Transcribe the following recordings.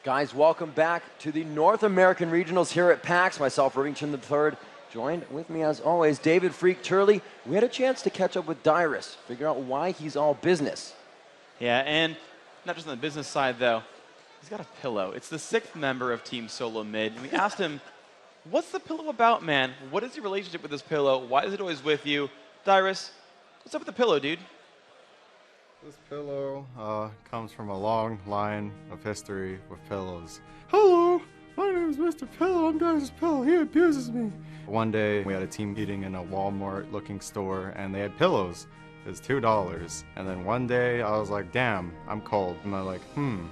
Guys, welcome back to the North American Regionals here at PAX. Myself, Rivington III, joined with me as always, David Freak Turley. We had a chance to catch up with Dyrus, figure out why he's all business. Yeah, and not just on the business side though, he's got a pillow. It's the 6th member of Team Solo Mid, and we asked him, what's the pillow about, man? What is your relationship with this pillow? Why is it always with you? Dyrus, what's up with the pillow, dude? This pillow comes from a long line of history with pillows. Hello, my name is Mr. Pillow. I'm Dyrus' pillow. He abuses me. One day, we had a team meeting in a Walmart-looking store, and they had pillows. It was $2. And then one day, I was like, damn, I'm cold. And I'm like, I'm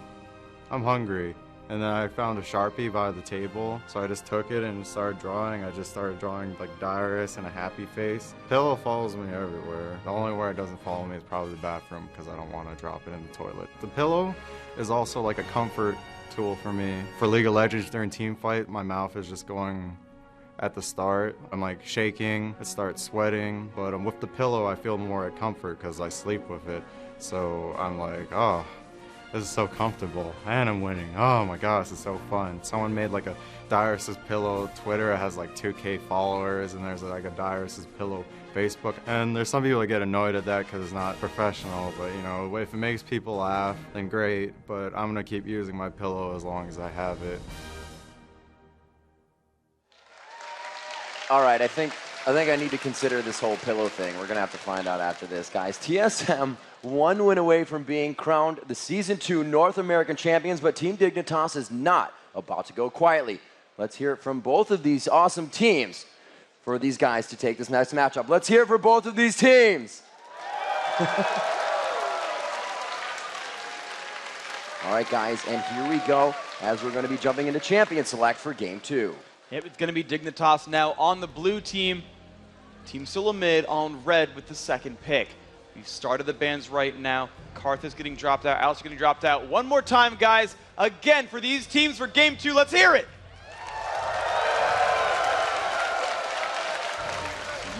hungry. And then I found a Sharpie by the table, so I just took it and started drawing. I just started drawing like Dyrus and a happy face. Pillow follows me everywhere. The only where it doesn't follow me is probably the bathroom because I don't want to drop it in the toilet. The pillow is also like a comfort tool for me. For League of Legends during team fight, my mouth is just going at the start. I'm like shaking, I start sweating, but with the pillow I feel more at comfort because I sleep with it. So I'm like, oh, this is so comfortable, and I'm winning. Oh my gosh, it's so fun. Someone made like a Dyrus' Pillow Twitter. It has like 2K followers, and there's like a Dyrus' Pillow Facebook. And there's some people that get annoyed at that because it's not professional, but you know, if it makes people laugh, then great. But I'm gonna keep using my pillow as long as I have it. All right, I think I need to consider this whole pillow thing. We're gonna have to find out after this, guys. TSM, 1 win away from being crowned the Season 2 North American champions, but Team Dignitas is not about to go quietly. Let's hear it from both of these awesome teams for these guys to take this next matchup. Let's hear it for both of these teams. All right, guys, and here we go as we're gonna be jumping into Champion Select for Game 2. Yep, it's going to be Dignitas now on the blue team. Team Solo Mid on red with the 2nd pick. We've started the bans right now. Karthus getting dropped out. Alistar getting dropped out. One more time, guys. Again, for these teams for Game 2. Let's hear it.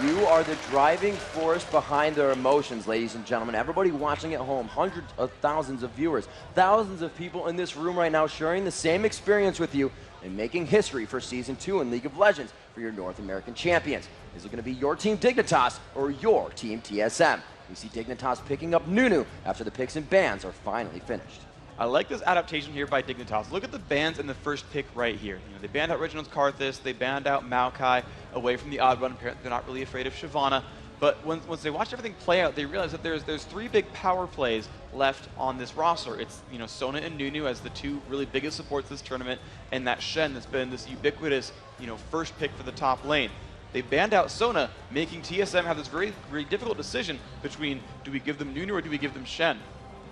You are the driving force behind their emotions, ladies and gentlemen. Everybody watching at home, hundreds of thousands of viewers, thousands of people in this room right now sharing the same experience with you and making history for Season 2 in League of Legends for your North American champions. Is it going to be your team Dignitas or your team TSM? We see Dignitas picking up Nunu after the picks and bans are finally finished. I like this adaptation here by Dignitas. Look at the bans in the first pick right here. You know, they banned out Originals Karthus, they banned out Maokai away from the odd one. Apparently they're not really afraid of Shyvana. But once they watched everything play out, they realized that there's 3 big power plays left on this roster. It's, you know, Sona and Nunu as the 2 really biggest supports this tournament, and that Shen that's been this ubiquitous, you know, first pick for the top lane. They banned out Sona, making TSM have this very, very difficult decision between do we give them Nunu or do we give them Shen?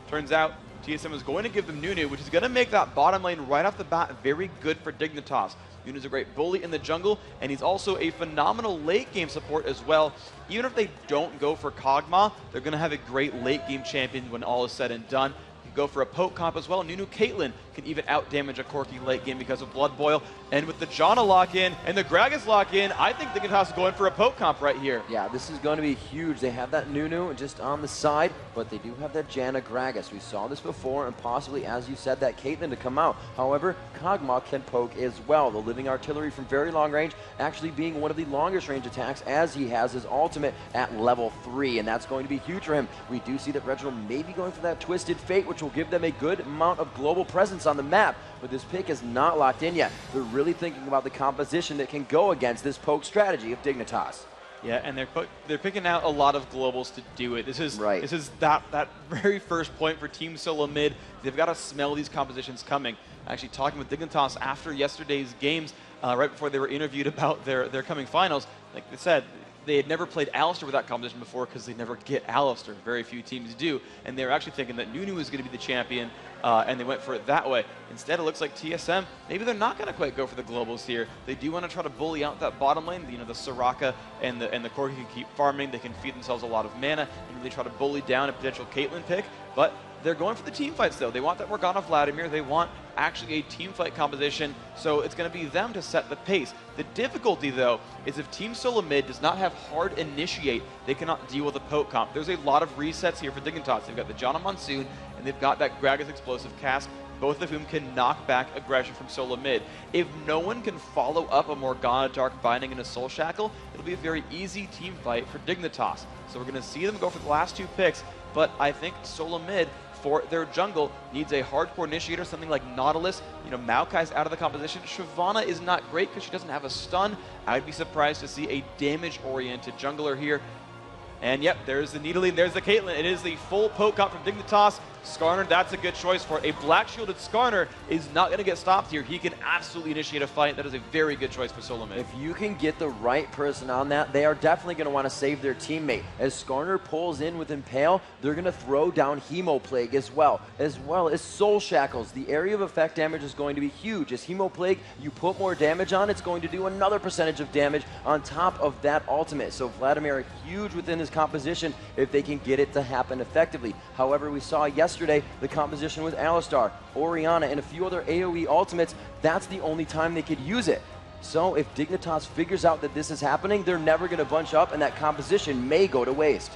Turns out TSM is going to give them Nunu, which is going to make that bottom lane right off the bat very good for Dignitas. Nunu's a great bully in the jungle, and he's also a phenomenal late game support as well. Even if they don't go for Kog'Maw, they're going to have a great late game champion when all is said and done. You can go for a poke comp as well. Nunu Caitlyn can even out damage a Corki late game because of Blood Boil. And with the Janna lock in and the Gragas lock in, I think Dignitas is going for a poke comp right here. Yeah, this is going to be huge. They have that Nunu just on the side, but they do have that Janna Gragas. We saw this before, and possibly, as you said, that Caitlyn to come out. However, Kog'Maw can poke as well. The living artillery from very long range actually being one of the longest range attacks, as he has his ultimate at level 3, and that's going to be huge for him. We do see that Reginald may be going for that Twisted Fate, which will give them a good amount of global presence on the map, but this pick is not locked in yet. They're really thinking about the composition that can go against this poke strategy of Dignitas. Yeah, and they're picking out a lot of globals to do it. This is right. This is that very first point for Team Solo Mid. They've got to smell these compositions coming. Actually, talking with Dignitas after yesterday's games, right before they were interviewed about their coming finals, like they said, they had never played Alistar with that competition before because they never get Alistar. Very few teams do. And they were actually thinking that Nunu was going to be the champion, and they went for it that way. Instead, it looks like TSM, maybe they're not going to quite go for the globals here. They do want to try to bully out that bottom lane. You know, the Soraka and the Corki can keep farming. They can feed themselves a lot of mana, and they try to bully down a potential Caitlyn pick. But they're going for the team fights, though. They want that Morgana Vladimir. They want actually a team fight composition, so it's going to be them to set the pace. The difficulty, though, is if Team Solo Mid does not have hard initiate, they cannot deal with a poke comp. There's a lot of resets here for Dignitas. They've got the Janna Monsoon and they've got that Gragas explosive cast, both of whom can knock back aggression from solo mid. If no one can follow up a Morgana Dark Binding and a Soul Shackle, it'll be a very easy team fight for Dignitas. So we're going to see them go for the last 2 picks, but I think solo mid for their jungle needs a hardcore initiator, something like Nautilus. You know, Maokai's out of the composition. Shyvana is not great because she doesn't have a stun. I'd be surprised to see a damage-oriented jungler here. And yep, there's the Nidalee, there's the Caitlyn. It is the full poke comp from Dignitas. Skarner, that's a good choice for it. A black-shielded Skarner is not going to get stopped here. He can absolutely initiate a fight. That is a very good choice for solo mid. If you can get the right person on that, they are definitely going to want to save their teammate. As Skarner pulls in with Impale, they're going to throw down Hemoplague as well as Soul Shackles. The area of effect damage is going to be huge. As Hemoplague, you put more damage on, it's going to do another percentage of damage on top of that ultimate. So Vladimir huge within his composition if they can get it to happen effectively. However, we saw yesterday the composition with Alistar, Orianna, and a few other AoE ultimates. That's the only time they could use it. So if Dignitas figures out that this is happening, they're never going to bunch up, and that composition may go to waste.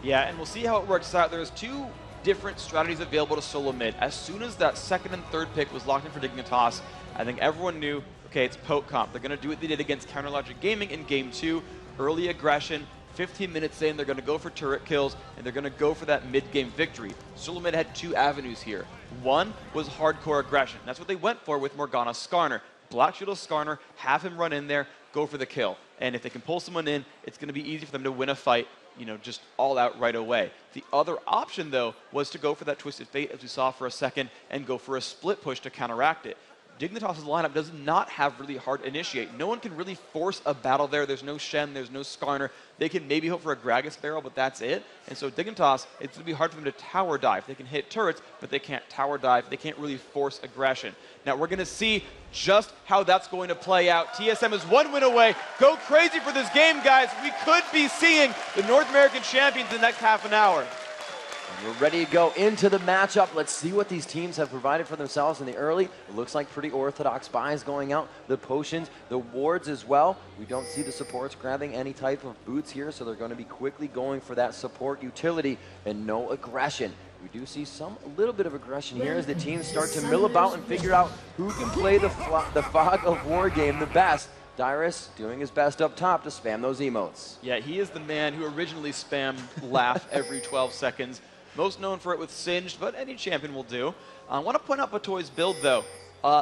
Yeah, and we'll see how it works out. There's 2 different strategies available to solo mid. As soon as that 2nd and 3rd pick was locked in for Dignitas, I think everyone knew, okay, it's poke comp. They're going to do what they did against Counter Logic Gaming in Game 2, early aggression, 15 minutes in, they're going to go for turret kills, and they're going to go for that mid-game victory. Solo mid had 2 avenues here. One was hardcore aggression. That's what they went for with Morgana Skarner. Black Shield Skarner, have him run in there, go for the kill. And if they can pull someone in, it's going to be easy for them to win a fight, you know, just all out right away. The other option, though, was to go for that Twisted Fate, as we saw for a second, and go for a split push to counteract it. Dignitas' lineup does not have really hard initiate. No one can really force a battle there. There's no Shen, there's no Skarner. They can maybe hope for a Gragas barrel, but that's it. And so Dignitas, it's going to be hard for them to tower dive. They can hit turrets, but they can't tower dive. They can't really force aggression. Now we're going to see just how that's going to play out. TSM is 1 win away. Go crazy for this game, guys. We could be seeing the North American champions in the next half an hour. We're ready to go into the matchup. Let's see what these teams have provided for themselves in the early. It looks like pretty orthodox buys going out. The potions, the wards as well. We don't see the supports grabbing any type of boots here, so they're going to be quickly going for that support utility and no aggression. We do see a little bit of aggression here as the teams start to mill about and figure out who can play the Fog of War game the best. Dyrus doing his best up top to spam those emotes. Yeah, he is the man who originally spammed laugh every 12 seconds. Most known for it with Singed, but any champion will do. I want to point out Patoy's build, though.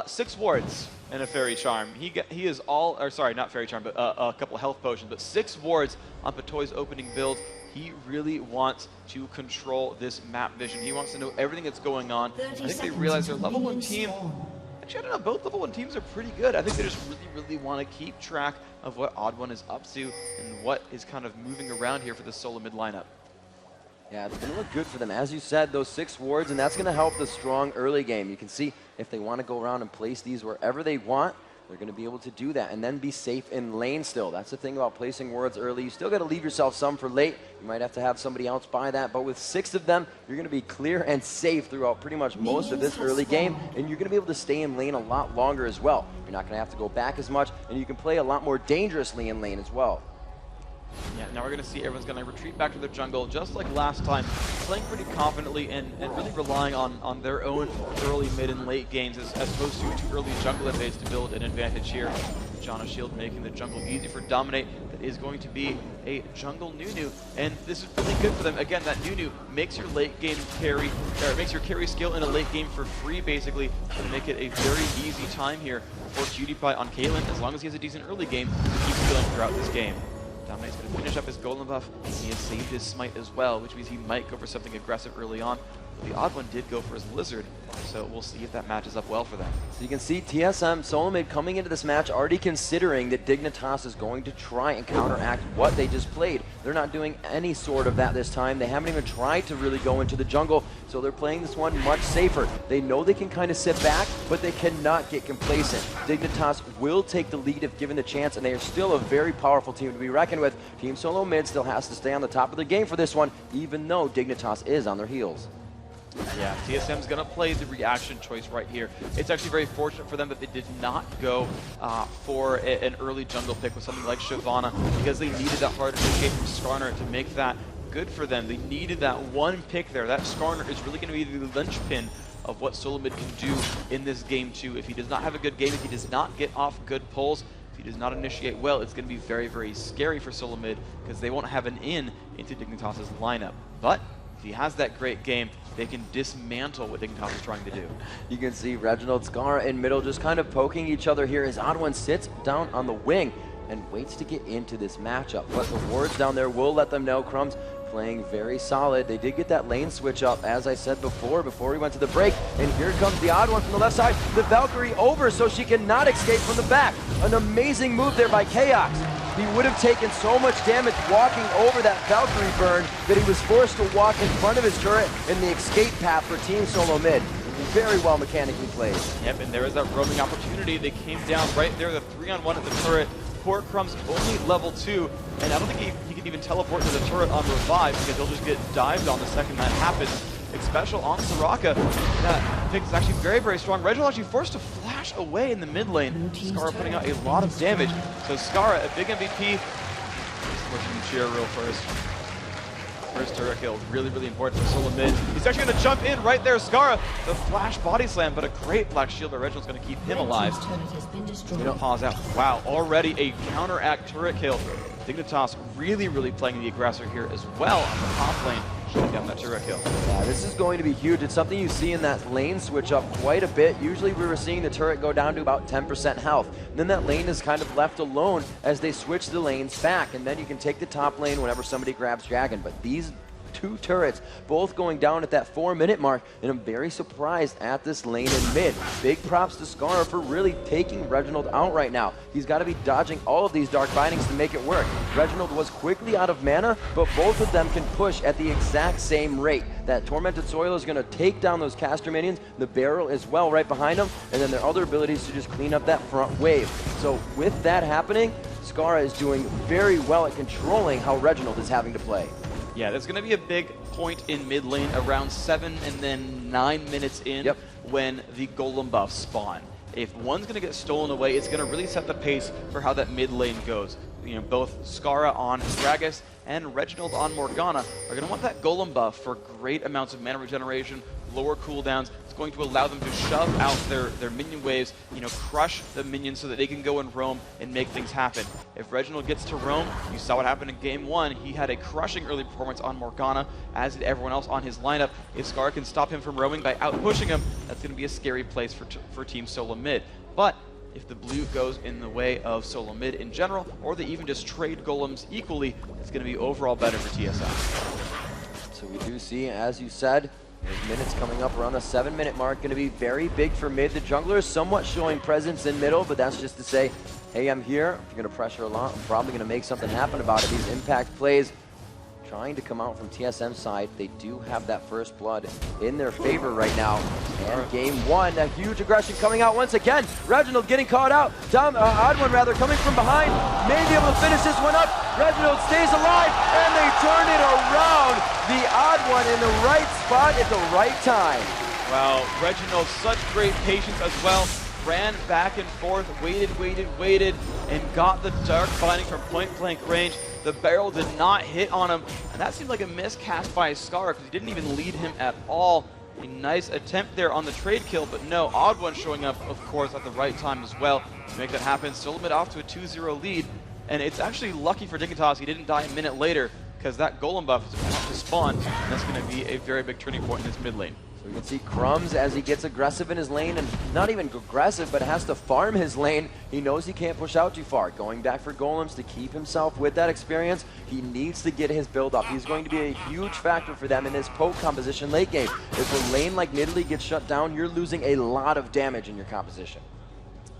6 wards and a Fairy Charm. He is all, or sorry, not Fairy Charm, but a couple health potions, but 6 wards on Patoy's opening build. He really wants to control this map vision. He wants to know everything that's going on. I think they realize their level 1 team. Actually, I don't know, both level 1 teams are pretty good. I think they just really want to keep track of what Odd One is up to and what is kind of moving around here for the solo mid lineup. Yeah, it's going to look good for them. As you said, those 6 wards, and that's going to help the strong early game. You can see if they want to go around and place these wherever they want, they're going to be able to do that and then be safe in lane still. That's the thing about placing wards early. You still got to leave yourself some for late. You might have to have somebody else buy that, but with 6 of them, you're going to be clear and safe throughout pretty much most of this early game, and you're going to be able to stay in lane a lot longer as well. You're not going to have to go back as much, and you can play a lot more dangerously in lane as well. Yeah, now we're going to see everyone's going to retreat back to their jungle, just like last time, playing pretty confidently and really relying on their own early, mid, and late games as opposed to early jungle invades to build an advantage here. Janna shield making the jungle easy for Dominate. That is going to be a jungle Nunu, and this is really good for them. Again, that Nunu makes your late game carry, or makes your carry skill in a late game for free, basically, to make it a very easy time here for PewDiePie on Caitlyn. As long as he has a decent early game, he keeps going throughout this game. Dominate's going to finish up his Golem buff. He has saved his Smite as well, which means he might go for something aggressive early on. The Odd One did go for his Lizard, so we'll see if that matches up well for them. So you can see TSM solo mid coming into this match already considering that Dignitas is going to try and counteract what they just played. They're not doing any sort of that this time. They haven't even tried to really go into the jungle, so they're playing this one much safer. They know they can kind of sit back, but they cannot get complacent. Dignitas will take the lead if given the chance, and they are still a very powerful team to be reckoned with. Team Solo Mid still has to stay on the top of the game for this one, even though Dignitas is on their heels. Yeah, TSM's going to play the reaction choice right here. It's actually very fortunate for them that they did not go for an early jungle pick with something like Shyvana, because they needed that hard initiate from Skarner to make that good for them. They needed that one pick there. That Skarner is really going to be the linchpin of what Solomid can do in this game too. If he does not have a good game, if he does not get off good pulls, if he does not initiate well, it's going to be very, very scary for Solomid because they won't have an in into Dignitas' lineup. But if he has that great game, they can dismantle what Dignitas is trying to do. You can see Reginald, Skarner in middle just kind of poking each other here as Odd One sits down on the wing and waits to get into this matchup. But the wards down there will let them know Crumbs playing very solid. They did get that lane switch up, as I said before we went to the break. And here comes the Odd One from the left side. The Valkyrie over so she cannot escape from the back. An amazing move there by Chaos. He would have taken so much damage walking over that Valkyrie burn that he was forced to walk in front of his turret in the escape path for Team Solo Mid. Very well mechanically played. Yep, and there is that roaming opportunity. They came down right there, the 3-on-1 at the turret. Poor Crumbs only level 2, and I don't think he can even teleport to the turret on revive because he'll just get dived on the second that happens. Especially on Soraka, that pick is actually very, very strong. Reginald actually forced to flash away in the mid lane. Skarner putting out a lot of damage. So Skarner, a big MVP. Pushing the cheer real first. First turret kill, really, really important for Solo Mid. He's actually going to jump in right there, Skarner. The flash body slam, but a great black shield, but Reginald's going to keep him alive. You know, pause out. Wow, already a counteract turret kill. Dignitas really, really playing the aggressor here as well on the top lane, shutting down that turret kill. Yeah, this is going to be huge. It's something you see in that lane switch up quite a bit. Usually we were seeing the turret go down to about 10% health. And then that lane is kind of left alone as they switch the lanes back. And then you can take the top lane whenever somebody grabs Dragon. But these two turrets both going down at that 4-minute mark, and I'm very surprised at this lane in mid. Big props to Skarner for really taking Reginald out right now. He's got to be dodging all of these dark bindings to make it work. Reginald was quickly out of mana, but both of them can push at the exact same rate. That Tormented Soil is going to take down those caster minions, the barrel as well right behind them, and then their other abilities to just clean up that front wave. So with that happening, Skarner is doing very well at controlling how Reginald is having to play. Yeah, there's going to be a big point in mid lane around 7 and then 9 minutes in when the golem buffs spawn. If one's going to get stolen away, it's going to really set the pace for how that mid lane goes. You know, both Skarner on Gragas and Reginald on Morgana are going to want that golem buff for great amounts of mana regeneration, lower cooldowns. It's going to allow them to shove out their minion waves, you know, crush the minions so that they can go and roam and make things happen. If Reginald gets to roam, you saw what happened in game 1. He had a crushing early performance on Morgana, as did everyone else on his lineup. If Skarner can stop him from roaming by out-pushing him, that's going to be a scary place for Team Solo Mid. But if the blue goes in the way of Solo Mid in general, or they even just trade golems equally, it's going to be overall better for TSM. So we do see, as you said, there's minutes coming up around a 7-minute mark, going to be very big for mid. The jungler is somewhat showing presence in middle, but that's just to say, hey, I'm here. If you're going to pressure a lot, I'm probably going to make something happen about it. These impact plays trying to come out from TSM side. They do have that first blood in their favor right now. And game 1, a huge aggression coming out once again. Reginald getting caught out. Odd One rather coming from behind. May be able to finish this one up. Reginald stays alive, and they turn it around. The Odd One in the right spot at the right time. Wow, Reginald, such great patience as well. Ran back and forth, waited, and got the dark binding from point-blank range. The barrel did not hit on him, and that seemed like a miscast by Skarner because he didn't even lead him at all. A nice attempt there on the trade kill, but no, Odd One showing up, of course, at the right time as well to make that happen. Solo Mid off to a 2-0 lead, and it's actually lucky for Dignitas he didn't die a minute later because that golem buff is about to spawn, and that's going to be a very big turning point in this mid lane. So you can see Crumbs as he gets aggressive in his lane, and not even aggressive, but has to farm his lane. He knows he can't push out too far. Going back for golems to keep himself with that experience, he needs to get his build up. He's going to be a huge factor for them in this poke composition late game. If a lane like Nidalee gets shut down, you're losing a lot of damage in your composition.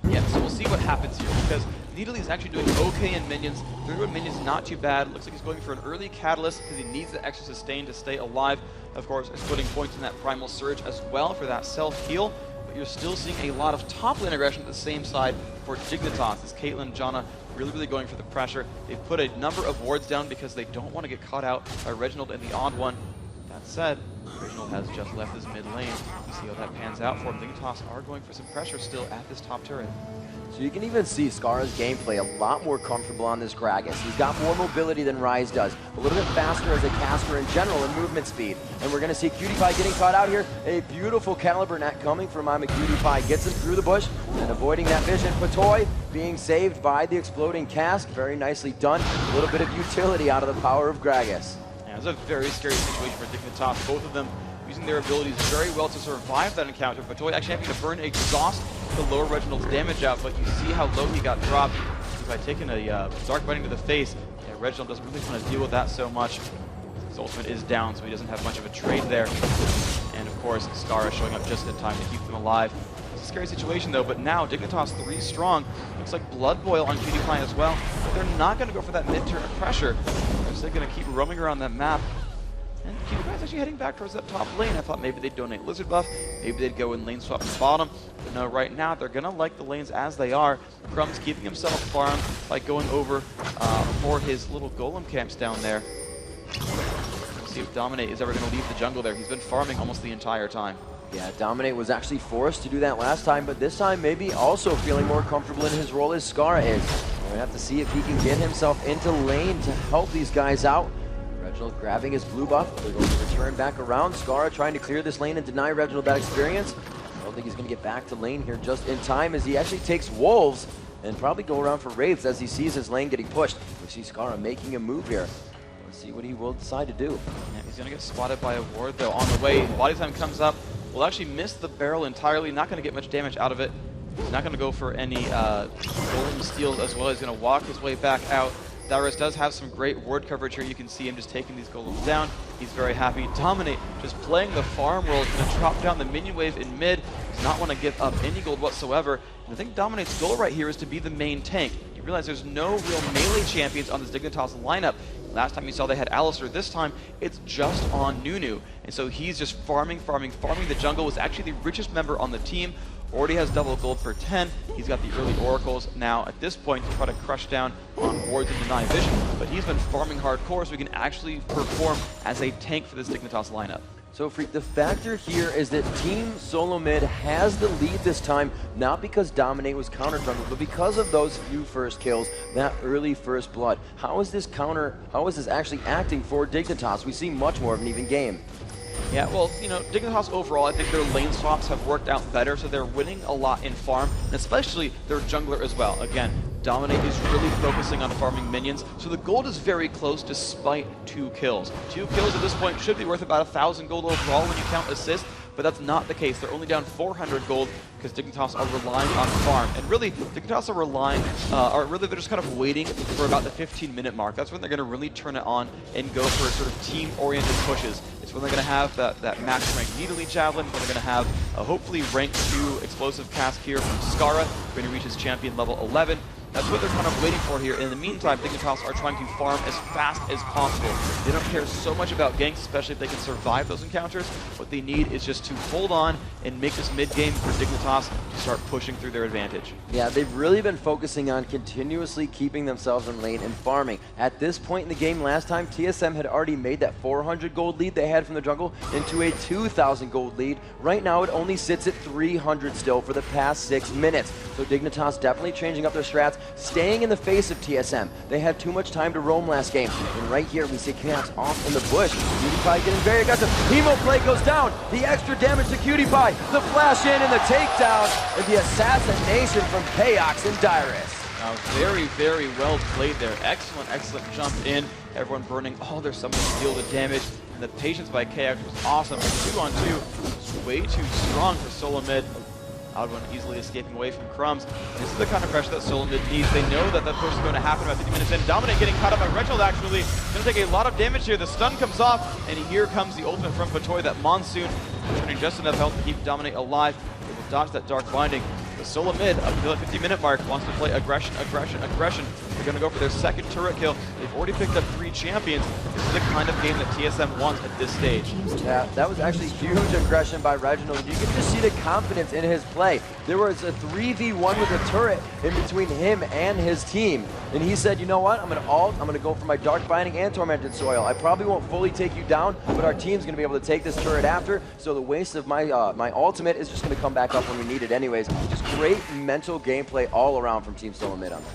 Yeah, so we'll see what happens here, because Nidalee is actually doing okay in minions. 31 minions, not too bad. Looks like he's going for an early catalyst because he needs the extra sustain to stay alive. Of course, he's putting points in that primal surge as well for that self-heal. But you're still seeing a lot of top lane aggression at the same side for Dignitas, as Caitlyn and Janna really going for the pressure. They've put a number of wards down because they don't want to get caught out by Reginald and the Odd One. said, Reginald has just left his mid lane. You see how that pans out for him. Dignitas are going for some pressure still at this top turret. So you can even see Scar's gameplay a lot more comfortable on this Gragas. He's got more mobility than Ryze does, a little bit faster as a caster in general in movement speed. And we're going to see Cutie Pie getting caught out here. A beautiful caliber net coming from Cutie Pie. Gets him through the bush and avoiding that vision. Patoy being saved by the exploding cask. Very nicely done. A little bit of utility out of the power of Gragas. Yeah, it's a very scary situation for Dignitas. Both of them using their abilities very well to survive that encounter. Patoy actually having to burn exhaust to lower Reginald's damage out, but you see how low he got dropped by taking a Dark Biting to the face. Yeah, Reginald doesn't really want to deal with that so much. His ultimate is down, so he doesn't have much of a trade there. And of course, Skarner showing up just in time to keep them alive. It's a scary situation though, but now Dignitas 3 strong. Looks like Blood Boil on Cutie Pie as well, but they're not going to go for that mid-turn pressure. They're just going to keep roaming around that map. And Cutie Pie's actually heading back towards that top lane. I thought maybe they'd donate Lizard buff, maybe they'd go and lane swap to bottom. But no, right now they're going to like the lanes as they are. Crumb's keeping himself farmed by going over for his little golem camps down there. We'll see if Dominate is ever going to leave the jungle there. He's been farming almost the entire time. Yeah, Dominate was actually forced to do that last time, but this time maybe also feeling more comfortable in his role as Scar is. We're going to have to see if he can get himself into lane to help these guys out. Reginald grabbing his blue buff. They're going to return back around. Skarner trying to clear this lane and deny Reginald that experience. I don't think he's going to get back to lane here just in time as he actually takes Wolves and probably go around for Wraiths as he sees his lane getting pushed. We see Skarner making a move here. Let's see what he will decide to do. Yeah, he's going to get spotted by a ward though on the way. Body time comes up. Will actually miss the barrel entirely. Not going to get much damage out of it. He's not going to go for any golem steals as well. He's going to walk his way back out. Darius does have some great ward coverage here. You can see him just taking these golems down. He's very happy. Dominate just playing the farm role. He's going to drop down the minion wave in mid. Does not want to give up any gold whatsoever. And I think Dominate's goal right here is to be the main tank. You realize there's no real melee champions on this Dignitas lineup. Last time you saw they had Alistar. This time it's just on Nunu. And so he's just farming the jungle. Was actually the richest member on the team. Already has double gold for 10. He's got the early oracles now at this point to try to crush down on wards and deny vision. But he's been farming hardcore so he can actually perform as a tank for this Dignitas lineup. So Freak, the factor here is that Team Solo Mid has the lead this time, not because Dominate was counter jungle, but because of those few first kills, that early first blood. How is this actually acting for Dignitas? We see much more of an even game. Yeah, well, you know, Dignitas overall, I think their lane swaps have worked out better, so they're winning a lot in farm, and especially their jungler as well. Again, Dominate is really focusing on farming minions, so the gold is very close despite 2 kills. 2 kills at this point should be worth about 1,000 gold overall when you count assists, but that's not the case. They're only down 400 gold because Dignitas are relying on farm. And really, Dignitas are relying, they're just kind of waiting for about the 15-minute mark. That's when they're going to really turn it on and go for sort of team-oriented pushes. It's when they're going to have that max rank Nidalee Javelin, when they're going to have a hopefully rank 2 explosive cask here from Skarner, going to reach his champion level 11. That's what they're kind of waiting for here. In the meantime, Dignitas are trying to farm as fast as possible. They don't care so much about ganks, especially if they can survive those encounters. What they need is just to hold on and make this mid-game for Dignitas to start pushing through their advantage. Yeah, they've really been focusing on continuously keeping themselves in lane and farming. At this point in the game last time, TSM had already made that 400 gold lead they had from the jungle into a 2,000 gold lead. Right now, it only sits at 300 still for the past 6 minutes. So Dignitas definitely changing up their strats, staying in the face of TSM. They had too much time to roam last game. And right here, we see Chaos off in the bush. Cutie Pie getting very aggressive. Hemo play goes down. The extra damage to Cutie Pie. The flash in and the takedown. And the assassination from Chaos and Dyrus. Now, very, very well played there. Excellent, excellent jump in. Everyone burning all their summons to deal the damage. And the patience by KX was awesome. 2-on-2 was way too strong for Solo Mid. Oddone easily escaping away from Crumbs. This is the kind of pressure that Solo Mid needs. They know that push is going to happen about 50 minutes in. Dominate getting caught up by Reginald actually. Going to take a lot of damage here. The stun comes off, and here comes the ultimate from Patoy, that Monsoon, returning just enough health to keep Dominate alive. They will dodge that Dark Binding. But Solo mid, up until the 50-minute mark, wants to play aggression, aggression, aggression. They're going to go for their second turret kill. They've already picked up 3 champions. This is the kind of game that TSM wants at this stage. Yeah, that was actually huge aggression by Reginald. You can just see the confidence in his play. There was a 3v1 with a turret in between him and his team. And he said, you know what, I'm going to ult, I'm going to go for my Dark Binding and Tormented Soil. I probably won't fully take you down, but our team's going to be able to take this turret after, so the waste of my my ultimate is just going to come back up when we need it anyways. Just great mental gameplay all around from Team Solo Mid on that.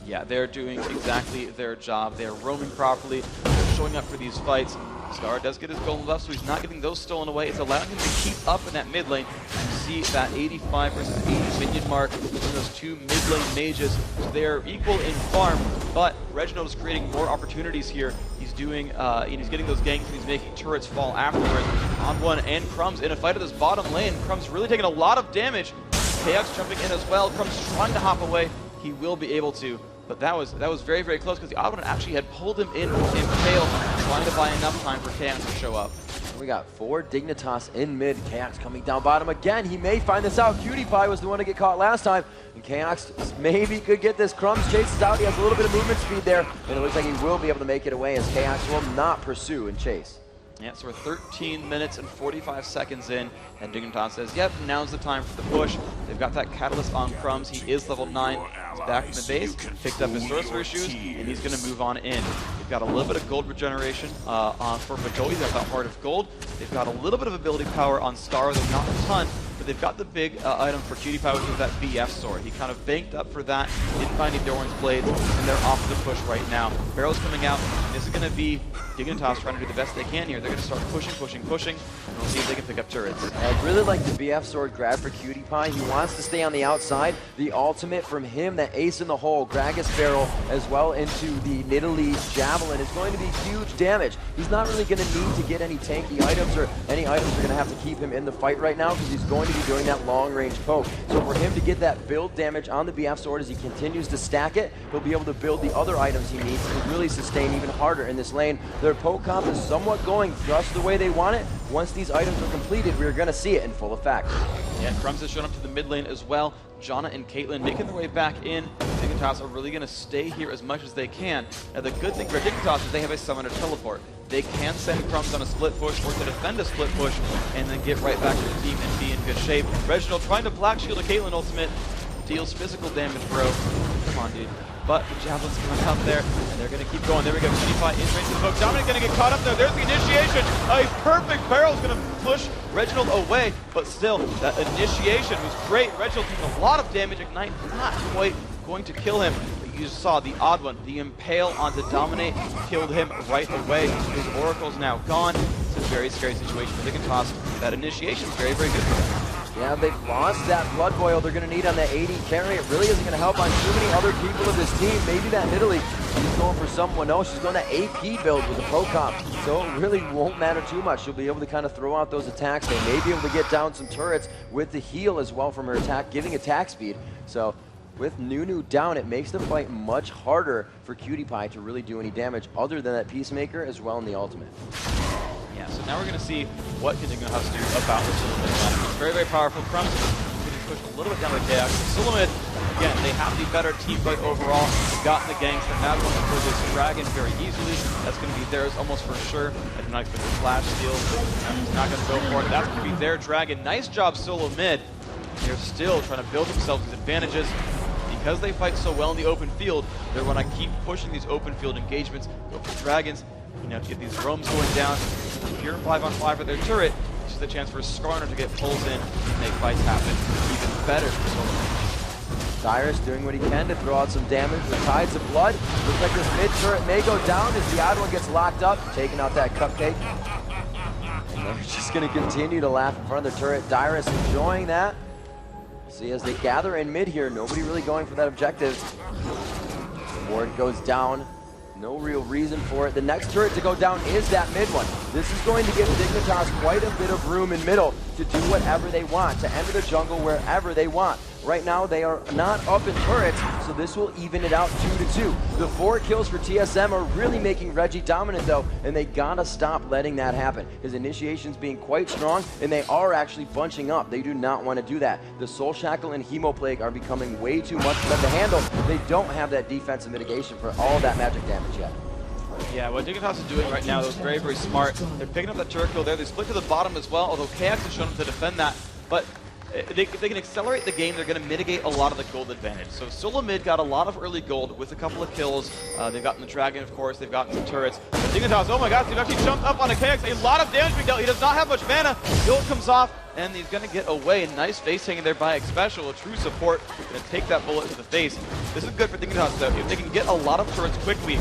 Yeah, they're doing exactly their job. They're roaming properly. They're showing up for these fights. Scar does get his golden buff, so he's not getting those stolen away. It's allowing him to keep up in that mid lane. You see that 85 versus 80 minion mark between those 2 mid lane mages. So they are equal in farm, but Reginald is creating more opportunities here. He's doing, he's getting those ganks and he's making turrets fall afterwards. On one, and Crumbs in a fight at this bottom lane. Crumbs really taking a lot of damage. KX jumping in as well. Crumbs trying to hop away. He will be able to. But that was very, very close because the Odd One actually had pulled him in Impale, trying to buy enough time for KX to show up. We got 4 Dignitas in mid. KX coming down bottom again. He may find this out. Cutie Pie was the one to get caught last time. And KX maybe could get this. Crumbs chases out. He has a little bit of movement speed there. And it looks like he will be able to make it away as KX will not pursue and chase. Yeah, so we're 13 minutes and 45 seconds in, and Dignitas says, yep, now's the time for the push. They've got that catalyst on Crumbs. He is level 9. He's back in the base, picked up his sorcerer shoes, and he's going to move on in. They've got a little bit of gold regeneration for Badoy. They've got Heart of Gold. They've got a little bit of ability power on Scar, though not a ton. But they've got the big item for Cutie Pie, which is that BF sword. He kind of banked up for that, didn't find any Doran's blades, and they're off the push right now. Barrel's coming out, and this is going to be Dignitas trying to do the best they can here. They're going to start pushing, pushing, pushing, and we'll see if they can pick up turrets. I really like the BF sword grab for Cutie Pie. He wants to stay on the outside. The ultimate from him, that ace in the hole, Gragas barrel, as well into the Nidalee javelin is going to be huge damage. He's not really going to need to get any tanky items, or any items are going to have to keep him in the fight right now, because he's going to be doing that long range poke. So for him to get that build damage on the BF sword as he continues to stack it, he'll be able to build the other items he needs to really sustain even harder in this lane. Their poke comp is somewhat going just the way they want it. Once these items are completed, we're going to see it in full effect. Yeah, Crumbs has shown up to the mid lane as well. Janna and Caitlyn making their way back in. Dignitas are really going to stay here as much as they can. Now the good thing for Dignitas is they have a summoner teleport. They can send Crumbs on a split push or to defend a split push and then get right back to the team and be in good shape. Reginald trying to black shield a Caitlyn ultimate. Deals physical damage, bro. Come on, dude. But the javelin's coming out there, and they're going to keep going. There we go, Cutie Pie in range of the poke. Dominic going to get caught up there. There's the initiation. A perfect barrel is going to push Reginald away, but still, that initiation was great. Reginald taking a lot of damage. Ignite not quite going to kill him. But you just saw the odd one, the impale onto Dominate, killed him right away. His oracle's now gone. It's a very scary situation for Dignitas. That initiation is very, very good for them. Yeah, they've lost that Blood Boil they're going to need on that AD carry. It really isn't going to help on too many other people of this team. Maybe that Nidalee, she's going for someone else. She's going to AP build with a pro comp. So it really won't matter too much. She'll be able to kind of throw out those attacks. They may be able to get down some turrets with the heal as well from her attack, giving attack speed. So with Nunu down, it makes the fight much harder for Cutie Pie to really do any damage other than that Peacemaker as well in the ultimate. Yeah, so now we're going to see what Dignitas do about this little bit. It's very, very powerful. Crumbs getting pushed a little bit down the chaos. Sulamid, again, they have the better team fight overall. They've gotten the ganks. They're now going for this dragon very easily. That's going to be theirs almost for sure. I do not expect the flash steal. He's not going to go for it. That's going to be their dragon. Nice job, Solo Mid. They're still trying to build themselves these advantages. Because they fight so well in the open field, they want to keep pushing these open field engagements, go for dragons, you know, to get these roams going down. If you're 5-on-5 at their turret, this is the chance for Skarner to get pulls in and make fights happen even better for Solo. Cyrus doing what he can to throw out some damage with Tides of Blood. Looks like this mid turret may go down as the odd one gets locked up, taking out that cupcake. And they're just going to continue to laugh in front of the turret. Dyrus enjoying that. See, as they gather in mid here, nobody really going for that objective. The ward goes down. No real reason for it. The next turret to go down is that mid one. This is going to give Dignitas quite a bit of room in middle to do whatever they want, to enter the jungle wherever they want. Right now, they are not up in turrets, so this will even it out 2-2. The 4 kills for TSM are really making Reggie dominant, though, and they gotta stop letting that happen. His initiation's being quite strong, and they are actually bunching up. They do not want to do that. The Soul Shackle and Hemoplague are becoming way too much for them to handle. They don't have that defensive mitigation for all that magic damage yet. Yeah, what Dignitas is doing right now is very, very smart. They're picking up that turret kill there. They split to the bottom as well, although KX has shown them to defend that. But if they can accelerate the game, they're going to mitigate a lot of the gold advantage. So solo mid got a lot of early gold with a couple of kills. They've gotten the Dragon, of course. They've gotten some turrets. But Dignitas, oh my god, they've actually jumped up on a KX. A lot of damage being dealt. He does not have much mana. Ult comes off, and he's going to get away. Nice face hanging there by Xpecial, a true support. Going to take that bullet to the face. This is good for Dignitas, though. If they can get a lot of turrets quickly,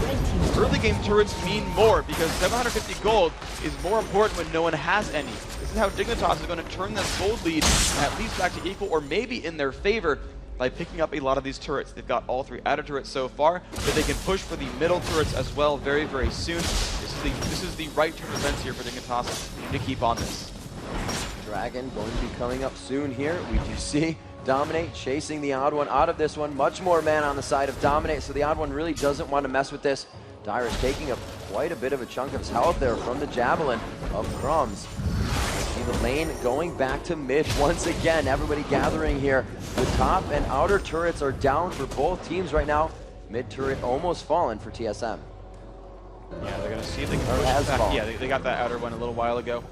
early game turrets mean more, because 750 gold is more important when no one has any. This is how Dignitas is going to turn this gold lead at least back to equal, or maybe in their favor, by picking up a lot of these turrets. They've got all 3 outer turrets so far, but they can push for the middle turrets as well very, very soon. This is the right turn of events here for Dignitas. They need to keep on this. Dragon going to be coming up soon here. We do see Dominate chasing the Odd One out of this one. Much more mana on the side of Dominate, so the Odd One really doesn't want to mess with this. Dire is taking up quite a bit of a chunk of his health there from the Javelin of Crumbs. See the lane going back to mid once again. Everybody gathering here. The top and outer turrets are down for both teams right now. Mid turret almost fallen for TSM. Yeah, they're going to see if they can push back. Yeah, they got that outer one a little while ago.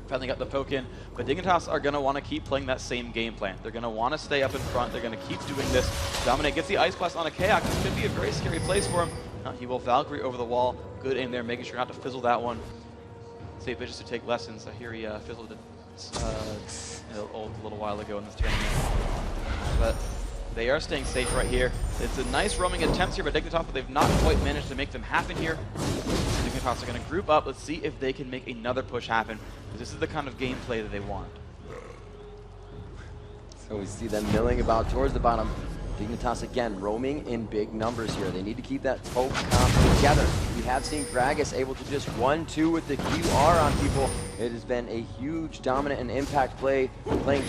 Finally got the poke in, but Dignitas are going to want to keep playing that same game plan. They're going to want to stay up in front. They're going to keep doing this. Dominate gets the Ice Blast on a Chaos. This could be a very scary place for him. He will Valkyrie over the wall. Good aim there, making sure not to fizzle that one. Save Vicious to take lessons. I hear he fizzled it a little while ago in this tournament. But they are staying safe right here. It's a nice roaming attempt here by Dignitas, but they've not quite managed to make them happen here. Dignitas are going to group up. Let's see if they can make another push happen. This is the kind of gameplay that they want. So we see them milling about towards the bottom. Dignitas again roaming in big numbers here. They need to keep that poke comp together. We have seen Gragas able to just 1-2 with the QR on people. It has been a huge dominant and impact playing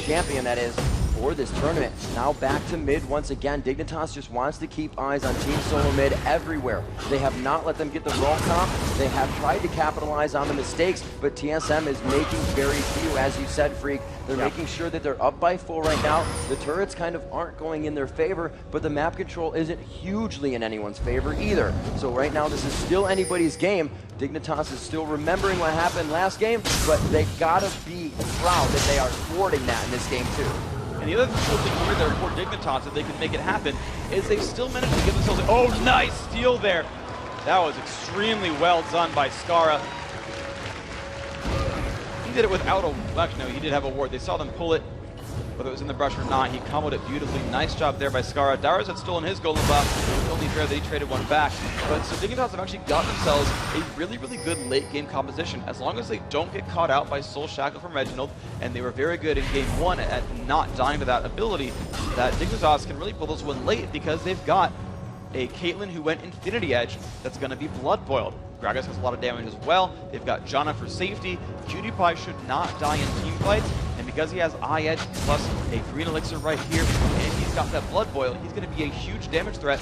champion, that is, for this tournament. Now back to mid once again. Dignitas just wants to keep eyes on Team Solo mid everywhere. They have not let them get the roll comp. They have tried to capitalize on the mistakes, but TSM is making very few, as you said, Freak. They're making sure that they're up by full right now. The turrets kind of aren't going in their favor, but the map control isn't hugely in anyone's favor either. So right now this is still anybody's game. Dignitas is still remembering what happened last game, but they gotta be proud that they are thwarting that in this game too. And the other cool thing here there for Dignitas, if they can make it happen, is they've still managed to give themselves oh, nice steal there. That was extremely well done by Skara. He did it without a, actually no, he did have a ward. They saw them pull it, whether it was in the brush or not. He comboed it beautifully. Nice job there by Skara. Darius had stolen his golden buff. It was only fair that he traded one back. But so Dignitas have actually got themselves a really, really good late game composition. As long as they don't get caught out by Soul Shackle from Reginald, and they were very good in game 1 at not dying to that ability, that Dignitas can really pull this one late because they've got a Caitlyn who went Infinity Edge that's going to be blood boiled. Gragas has a lot of damage as well. They've got Janna for safety. PewDiePie should not die in team fights, and because he has Eye Edge plus a green elixir right here, and he's got that blood boil, he's going to be a huge damage threat,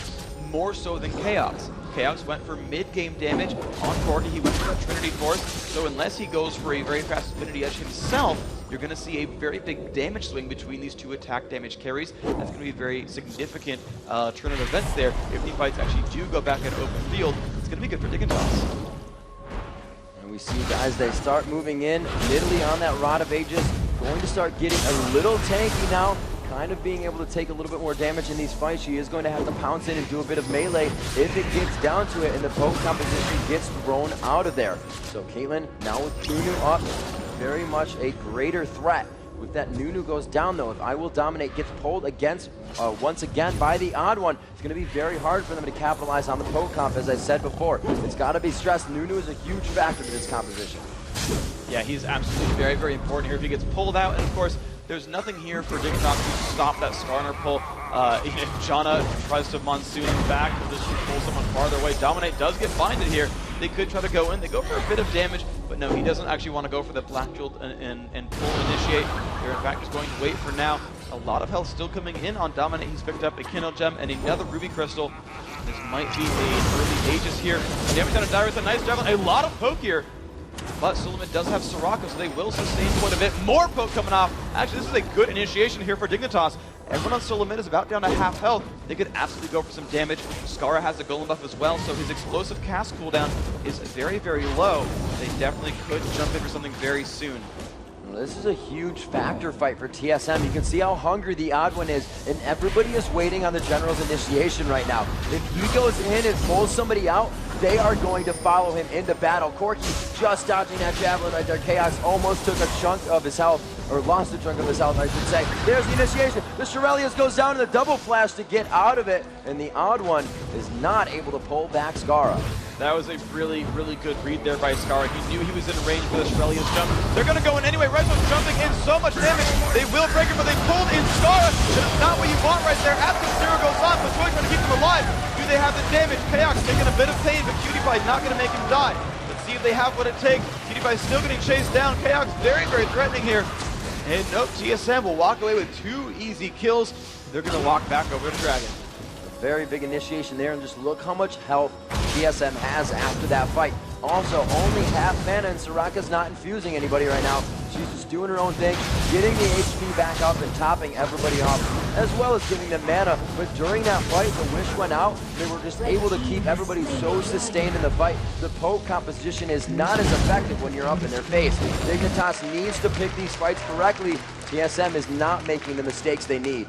more so than Chaos. Chaos went for mid-game damage on Corki. He went for a Trinity Force, so unless he goes for a very fast Infinity Edge himself, you're going to see a very big damage swing between these two attack damage carries. That's going to be a very significant turn of events there. If the fights actually do go back in open field, it's going to be good for Dignitas. And we see, guys, they start moving in. Nidalee on that Rod of Ages, going to start getting a little tanky now. Kind of being able to take a little bit more damage in these fights. She is going to have to pounce in and do a bit of melee if it gets down to it and the poke composition gets thrown out of there. So Caitlyn now with Nunu up, very much a greater threat. If that Nunu goes down though, if I Will Dominate gets pulled against once again by the Odd One, it's going to be very hard for them to capitalize on the poke comp, as I said before. It's got to be stressed. Nunu is a huge factor to this composition. Yeah, he's absolutely very, very important here if he gets pulled out, and of course, there's nothing here for Dignitas to stop that Skarner pull. If Janna tries to monsoon him back, he'll just pull someone farther away. Dominate does get binded here. They could try to go in. They go for a bit of damage, but no, he doesn't actually want to go for the Black Jewel and pull initiate. They're in fact just going to wait for now. A lot of health still coming in on Dominate. He's picked up a Kindle Gem and another Ruby Crystal. This might be a early Aegis here. Damage on a Dyrus, a nice javelin, a lot of poke here. But Suleiman does have Soraka, so they will sustain quite a bit. More poke coming off. Actually, this is a good initiation here for Dignitas. Everyone on Suleiman is about down to half health. They could absolutely go for some damage. Skara has a golem buff as well, so his explosive cast cooldown is very, very low. They definitely could jump in for something very soon. This is a huge factor fight for TSM. You can see how hungry the odd one is, and everybody is waiting on the General's initiation right now. If he goes in and pulls somebody out, they are going to follow him into battle. Corki just dodging that javelin right there. Chaos almost took a chunk of his health, or lost a chunk of his health, I should say. There's the initiation. The Shurelius goes down to the double flash to get out of it, and the odd one is not able to pull back Skara. That was a really, really good read there by Skara. He knew he was in range for the Shurelius jump. They're going to go in anyway. Reginald's jumping in so much damage. They will break it, but they pulled in Skara. That is not what you want right there. As the zero goes on, Matoy trying to keep him alive. Do they have the damage? Chaos taking a bit of pain, but Cutie not going to make him die. Let's see if they have what it takes. Cutie still getting chased down. Chaos very, very threatening here. And nope, TSM will walk away with 2 easy kills. They're going to walk back over to Dragon. Very big initiation there, and just look how much health TSM has after that fight. Also, only half mana, and Soraka's not infusing anybody right now. She's just doing her own thing, getting the HP back up and topping everybody off, as well as giving them mana. But during that fight, the wish went out. They were just able to keep everybody so sustained in the fight. The poke composition is not as effective when you're up in their face. Dignitas needs to pick these fights correctly. TSM is not making the mistakes they need.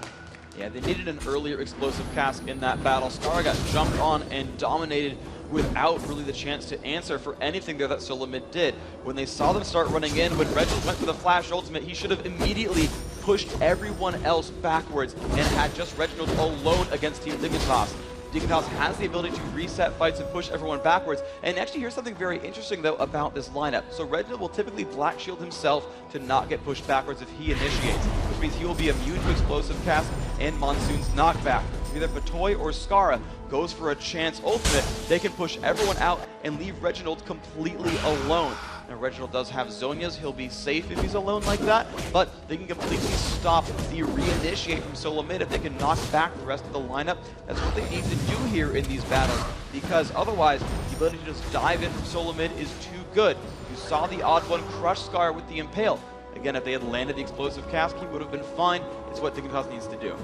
Yeah, they needed an earlier explosive cast in that battle. Skara got jumped on and dominated without really the chance to answer for anything there that Suleiman did. When they saw them start running in, when Reginald went for the flash ultimate, he should have immediately pushed everyone else backwards and had just Reginald alone against Team Dignitas. Dignitas has the ability to reset fights and push everyone backwards. And actually, here's something very interesting, though, about this lineup. So Reginald will typically black shield himself to not get pushed backwards if he initiates, which means he will be immune to explosive cast and Monsoon's knockback. If either Patoy or Skara goes for a chance ultimate, they can push everyone out and leave Reginald completely alone. Now, Reginald does have Zhonya's. He'll be safe if he's alone like that, but they can completely stop the reinitiate from solo mid if they can knock back the rest of the lineup. That's what they need to do here in these battles, because otherwise, the ability to just dive in from solo mid is too good. You saw the odd one crush Scar with the Impale. Again, if they had landed the explosive cast, he would have been fine. It's what Dignitas needs to do.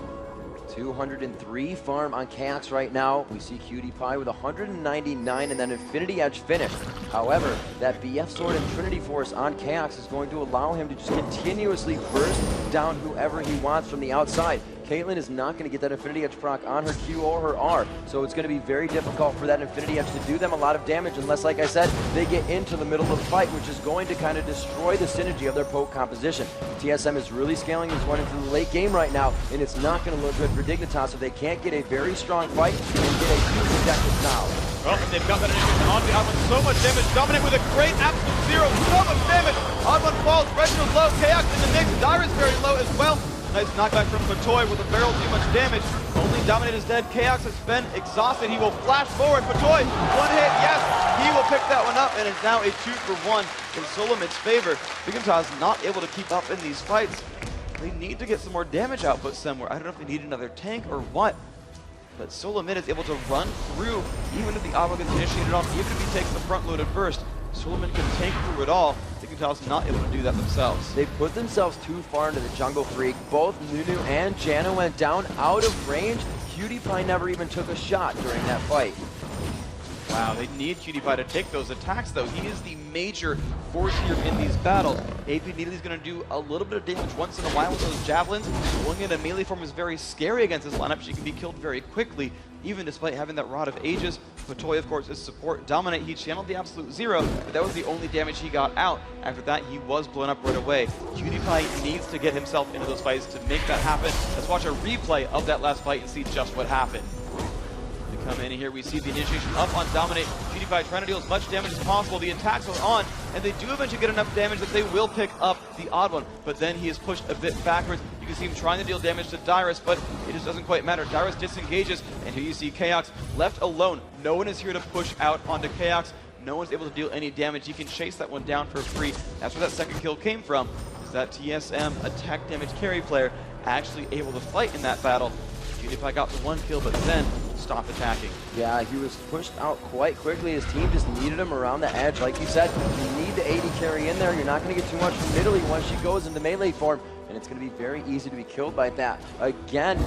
203 farm on Chaos right now. We see Cutie Pie with 199 and then Infinity Edge finish. However, that BF Sword and Trinity Force on Chaos is going to allow him to just continuously burst down whoever he wants from the outside. Caitlyn is not going to get that Infinity Edge proc on her Q or her R, so it's going to be very difficult for that Infinity Edge to do them a lot of damage unless, like I said, they get into the middle of the fight, which is going to kind of destroy the synergy of their poke composition. TSM is really scaling this one into the late game right now, and it's not going to look good for Dignitas if they can't get a very strong fight and get a huge objective now. Well, they've got that initiative on the odd one. So much damage. Dominate with a great absolute zero. So much damage. Odd one falls. Reginald low. Chaos in the mix. Dyrus very low as well. Nice knockback from Patoy with a barrel too much damage. Only Dominate is dead. Chaos has been exhausted. He will flash forward. Patoy, one hit. Yes, he will pick that one up, and it's now a 2-for-1 in Solomon's favor. Dignitas not able to keep up in these fights. They need to get some more damage output somewhere. I don't know if they need another tank or what. But Solomon is able to run through, even if the Ava gets initiated off, even if he takes the front-loaded burst. Solomon can tank through it all. Dignitas not able to do that themselves. They put themselves too far into the jungle freak. Both Nunu and Janna went down out of range. Cutie Pie never even took a shot during that fight. Wow, they need Cutie Pie to take those attacks, though. He is the major force here in these battles. AP Nidalee's going to do a little bit of damage once in a while with those javelins. Going into melee form is very scary against this lineup. She can be killed very quickly, even despite having that Rod of Ages. Patoy, of course, is support. Dominate, he channeled the absolute zero, but that was the only damage he got out. After that, he was blown up right away. Cutie Pie needs to get himself into those fights to make that happen. Let's watch a replay of that last fight and see just what happened. Come in here, we see the initiation up on Dominate. Cutie Pie trying to deal as much damage as possible. The attacks are on, and they do eventually get enough damage that they will pick up the odd one. But then he is pushed a bit backwards. You can see him trying to deal damage to Dyrus, but it just doesn't quite matter. Dyrus disengages, and here you see Chaos left alone. No one is here to push out onto Chaos. No one's able to deal any damage. He can chase that one down for free. That's where that second kill came from. Is that TSM attack damage carry player actually able to fight in that battle. PewDiePie got the 1 kill, but then stopped attacking. Yeah, he was pushed out quite quickly. His team just needed him around the edge. Like you said, you need the AD carry in there. You're not going to get too much from Nidalee once she goes into melee form, and it's going to be very easy to be killed by that. Again,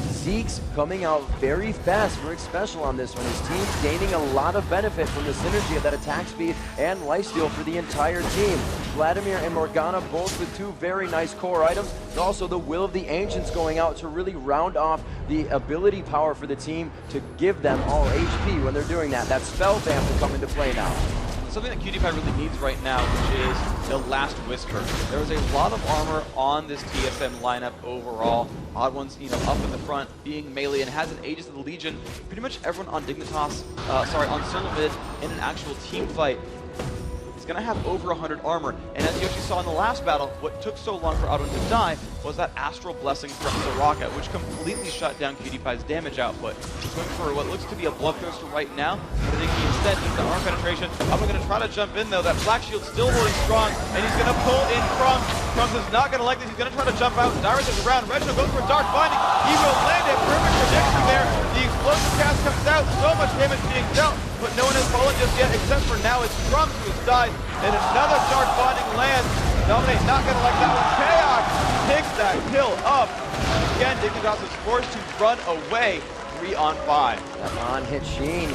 Zeke's coming out very fast. Very special on this one. His team's gaining a lot of benefit from the synergy of that attack speed and lifesteal for the entire team. Vladimir and Morgana both with 2 very nice core items. And also the Will of the Ancients going out to really round off the ability power for the team to give them all HP when they're doing that. That spell vamp will come into play now. Something that PewDiePie really needs right now, which is the last Whisper. There was a lot of armor on this TSM lineup overall. Odd One's, up in the front, being melee, and has an Aegis of the Legion. Pretty much everyone on Dignitas, on solo mid in an actual team fight is going to have over 100 armor. And as you actually saw in the last battle, what took so long for Odd One to die was that Astral Blessing from Soraka, which completely shut down PewDiePie's damage output. He's going for what looks to be a bloodthirster right now, but I think he instead needs the armor penetration. I'm going to try to jump in though. That Black Shield's still holding strong, and he's going to pull in Crumbs. Crumbs is not going to like this. He's going to try to jump out. Dyrus is around. Reginald goes for a Dark Binding. He will land it. Perfect prediction there. The explosive cast comes out. So much damage being dealt, but no one has fallen just yet, except for now it's Crumbs who has died. And another Dark Binding lands. Dominate not going to like that one. Chaos picks that kill up. Again, Dignitas is forced to run away 3-on-5. That on-hit Sheen,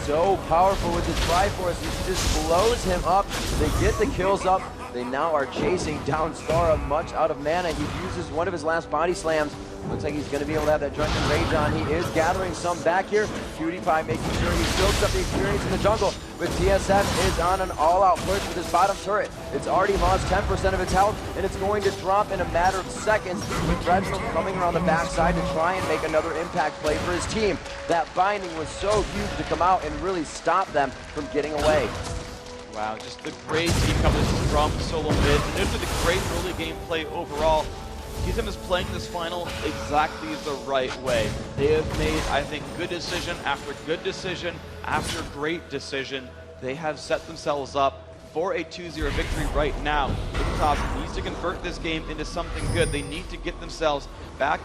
so powerful with the Triforce. He just blows him up. They get the kills up. They now are chasing down Skara much out of mana. He uses one of his last body slams. Looks like he's going to be able to have that Drunken Rage on. He is gathering some back here. PewDiePie making sure he builds up the experience in the jungle. But TSM is on an all-out push with his bottom turret. It's already lost 10% of its health, and it's going to drop in a matter of seconds with Reginald coming around the backside to try and make another impact play for his team. That binding was so huge to come out and really stop them from getting away. Wow, just the great team coverage from solo mid. And this was a great early game play overall. TSM is playing this final exactly the right way. They have made, I think, good decision after good decision after great decision. They have set themselves up for a 2-0 victory right now. Dignitas needs to convert this game into something good. They need to get themselves back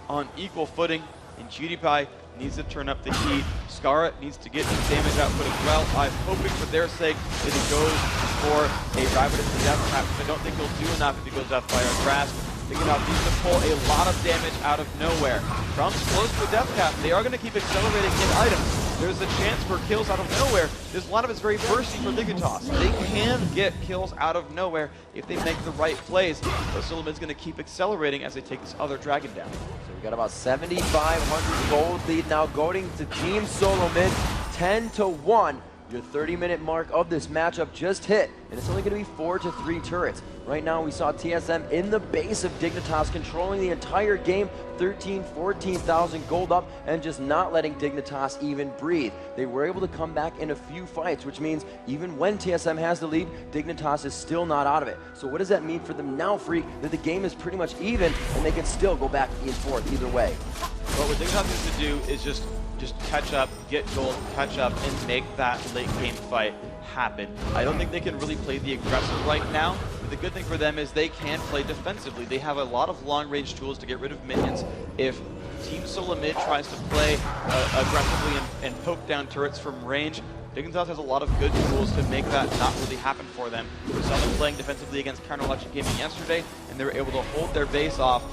on equal footing, and PewDiePie needs to turn up the heat. Skara needs to get his damage output as well. I'm hoping for their sake that he goes for a Rabbit into Death Trap, because I don't think he'll do enough if he goes Death Fire and Grasp. Dignitas needs to pull a lot of damage out of nowhere. Crumbs close to a Death Cap. They are going to keep accelerating in items. There's a chance for kills out of nowhere. This lineup is very bursty for Dignitas. They can get kills out of nowhere if they make the right plays. But Solo Mid's going to keep accelerating as they take this other dragon down. So we got about 7,500 gold lead now going to Team Solo Mid, 10-1. Your 30-minute mark of this matchup just hit, and it's only going to be 4 to 3 turrets. Right now, we saw TSM in the base of Dignitas, controlling the entire game, 14,000 gold up, and just not letting Dignitas even breathe. They were able to come back in a few fights, which means even when TSM has the lead, Dignitas is still not out of it. So what does that mean for them now, Freak? That the game is pretty much even, and they can still go back and forth either way. But what Dignitas needs to do is just catch up, get gold, catch up, and make that late game fight happen. I don't think they can really play the aggressor right now, but the good thing for them is they can play defensively. They have a lot of long-range tools to get rid of minions. If Team Solo Mid tries to play aggressively and poke down turrets from range, Dignitas has a lot of good tools to make that not really happen for them. We saw them playing defensively against Counter Logic Gaming yesterday, and they were able to hold their base off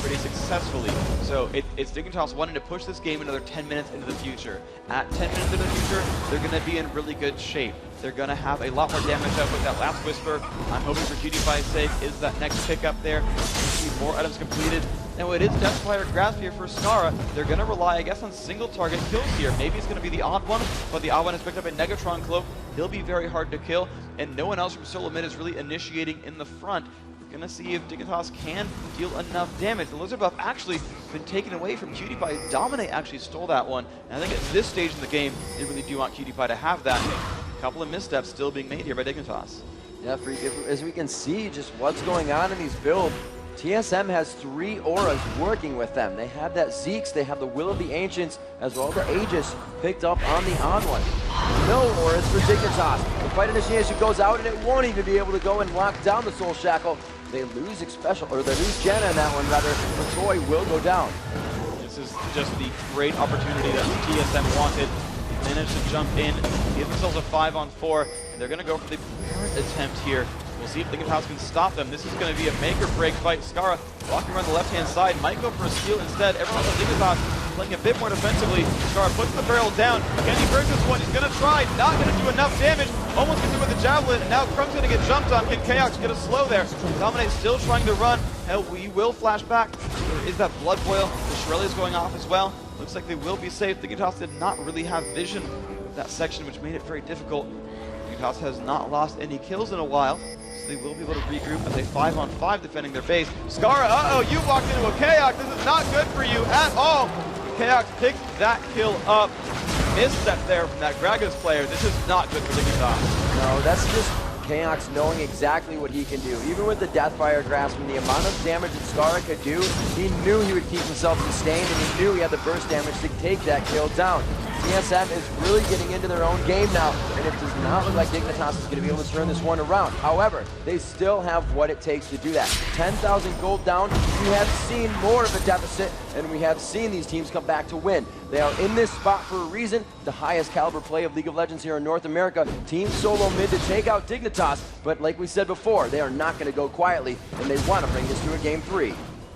pretty successfully. So it's Dignitas wanting to push this game another 10 minutes into the future. At 10 minutes into the future, they're going to be in really good shape. They're going to have a lot more damage up with that last Whisper. I'm hoping for PewDiePie's sake is that next pickup there. See more items completed. Now it is Deathfire Grasp here for Skara. They're going to rely, I guess, on single target kills here. Maybe it's going to be the Odd One, but the Odd One has picked up a Negatron Cloak. He'll be very hard to kill, and no one else from Solo Mid is really initiating in the front. We're going to see if Dignitas can deal enough damage. The Lizard buff actually been taken away from PewDiePie. Dominate actually stole that one, and I think at this stage in the game, they really do want PewDiePie to have that. A couple of missteps still being made here by Dignitas. Yeah, as we can see just what's going on in these builds, TSM has 3 auras working with them. They have that Zeke's, they have the Will of the Ancients, as well as the Aegis picked up on the Odd One. No auras for Dignitas. The fight initiation goes out, and it won't even be able to go and lock down the Soul Shackle. They lose they lose Janna in that one rather, but Troy will go down. This is just the great opportunity that TSM wanted. They managed to jump in, give themselves a 5-on-4. They're going to go for the parent attempt here. We'll see if Dignitas can stop them. This is going to be a make-or-break fight. Skara walking around the left-hand side, might go for a steal instead. Everyone on Dignitas playing a bit more defensively. Skara puts the barrel down. Can he burn this one? He's going to try. Not going to do enough damage. Almost gets hit with the javelin. And now Crumb's going to get jumped on. Can Chaos get a slow there? Dominate still trying to run. Hell, we will flash back. There is that blood boil. The Shirley's going off as well. Looks like they will be safe. Dignitas did not really have vision of that section, which made it very difficult. Dignitas has not lost any kills in a while, so they will be able to regroup as a 5-on-5 defending their base. Skara, uh-oh, you walked into a Chaos. This is not good for you at all. Chaos picked that kill up. Misstep there from that Gragas player. This is not good for Dignitas. No, that's just Chaos knowing exactly what he can do. Even with the Deathfire Grasp and the amount of damage that Skara could do, he knew he would keep himself sustained, and he knew he had the burst damage to take that kill down. TSM is really getting into their own game now, and it does not look like Dignitas is going to be able to turn this one around. However, they still have what it takes to do that. 10,000 gold down, we have seen more of a deficit, and we have seen these teams come back to win. They are in this spot for a reason, the highest caliber play of League of Legends here in North America. Team solo mid to take out Dignitas, but like we said before, they are not going to go quietly, and they want to bring this to a Game 3.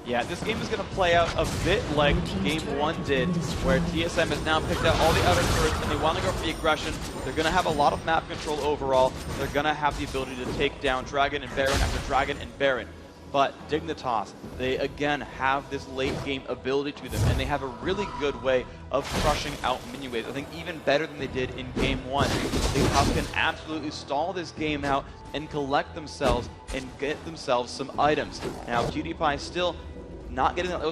Yeah, this game is going to play out a bit like Game 1 did, where TSM has now picked out all the outer turrets and they want to go for the aggression. They're going to have a lot of map control overall. They're going to have the ability to take down Dragon and Baron after Dragon and Baron. But Dignitas, they again have this late game ability to them, and they have a really good way of crushing out minion waves. I think even better than they did in Game 1. Dignitas can absolutely stall this game out and collect themselves and get themselves some items. Now, PewDiePie still not getting that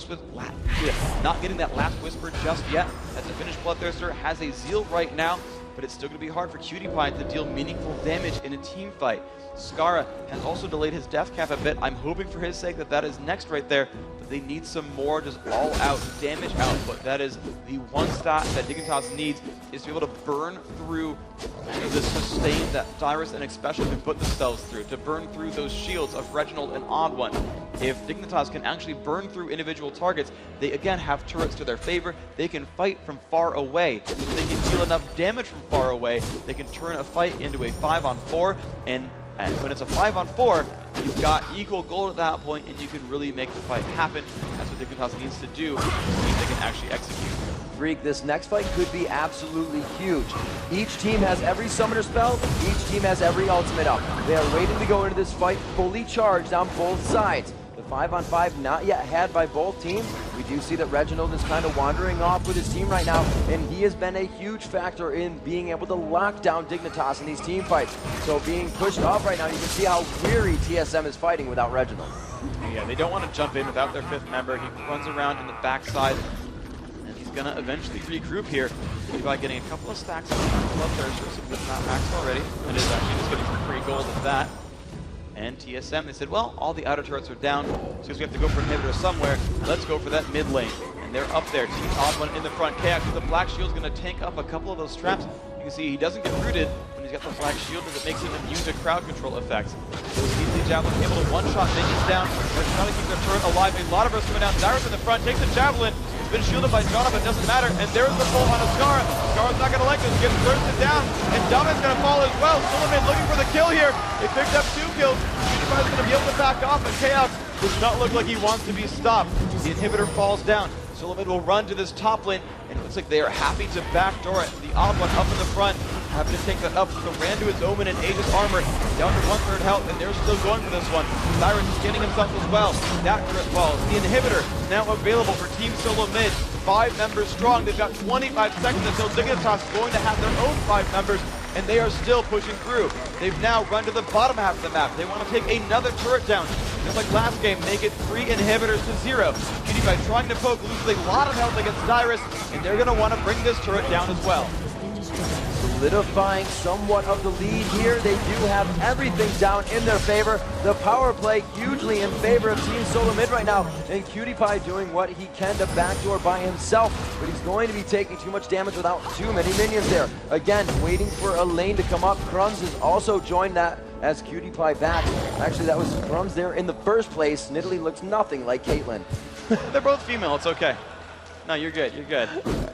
last whisper just yet. As a finished Bloodthirster has a Zeal right now, but it's still going to be hard for PewDiePie to deal meaningful damage in a team fight. Skara has also delayed his death cap a bit. I'm hoping for his sake that that is next right there, but they need some more just all-out damage output. That is the one stat that Dignitas needs, is to be able to burn through the sustain that Dyrus and Xpecial can put themselves through, to burn through those shields of Reginald and Odd One. If Dignitas can actually burn through individual targets, they again have turrets to their favor. They can fight from far away. If they can deal enough damage from far away, they can turn a fight into a 5-on-4, and when it's a 5-on-4, you've got equal gold at that point, and you can really make the fight happen. That's what Dignitas needs to do, so they can actually execute. Freak, this next fight could be absolutely huge. Each team has every summoner spell, each team has every ultimate up. They are waiting to go into this fight fully charged on both sides. The 5-on-5 not yet had by both teams. We do see that Reginald is kind of wandering off with his team right now, and he has been a huge factor in being able to lock down Dignitas in these team fights. So being pushed off right now, you can see how weary TSM is fighting without Reginald. Yeah, they don't want to jump in without their 5th member. He runs around in the backside, and he's going to eventually regroup here by getting a couple of stacks of Bloodthirsters if it's not maxed already. It is actually just getting some free gold at that. And TSM, they said, well, all the outer turrets are down, so we have to go for an inhibitor somewhere. Let's go for that mid lane. And they're up there. Team Odd One in the front. Chaos with the black shield is going to tank up a couple of those traps. You can see he doesn't get rooted when he's got the black shield, because it makes him immune to crowd control effects. So easily Javelin able to one-shot minions down. They're trying to keep their turret alive. A lot of us coming down. Dyrus in the front takes the Javelin. He's been shielded by Janna, but it doesn't matter. And there's the pull on a Skara. Skara's not going to like this. Gets bursted down. And Domin's going to fall as well. Sullivan looking for the kill here. They picked up 2 kills. PewDiePie's going to be able to back off, and Chaos does not look like he wants to be stopped. The inhibitor falls down. Sullivan will run to this top lane, and it looks like they are happy to backdoor it. The Odd One up in the front, having to take that up. So ran to his Omen and Aegis armor, down to 1/3 health, and they're still going for this one. Cyrus is getting himself as well. That turret falls. The inhibitor now available for Team Solo Mid. 5 members strong. They've got 25 seconds until Dignitas is going to have their own 5 members, and they are still pushing through. They've now run to the bottom half of the map. They want to take another turret down. Just like last game, make it 3 inhibitors to 0. PewDiePie trying to poke, loses a lot of health against Dyrus, and they're going to want to bring this turret down as well. Solidifying somewhat of the lead here. They do have everything down in their favor. The power play hugely in favor of Team Solo Mid right now, and PewDiePie doing what he can to backdoor by himself, but he's going to be taking too much damage without too many minions there. Again, waiting for a lane to come up. Crumbs has also joined that as Cutie Pie backs. Actually, that was Crumbs there in the first place. Nidalee looks nothing like Caitlyn. They're both female, it's okay. No, you're good, you're good.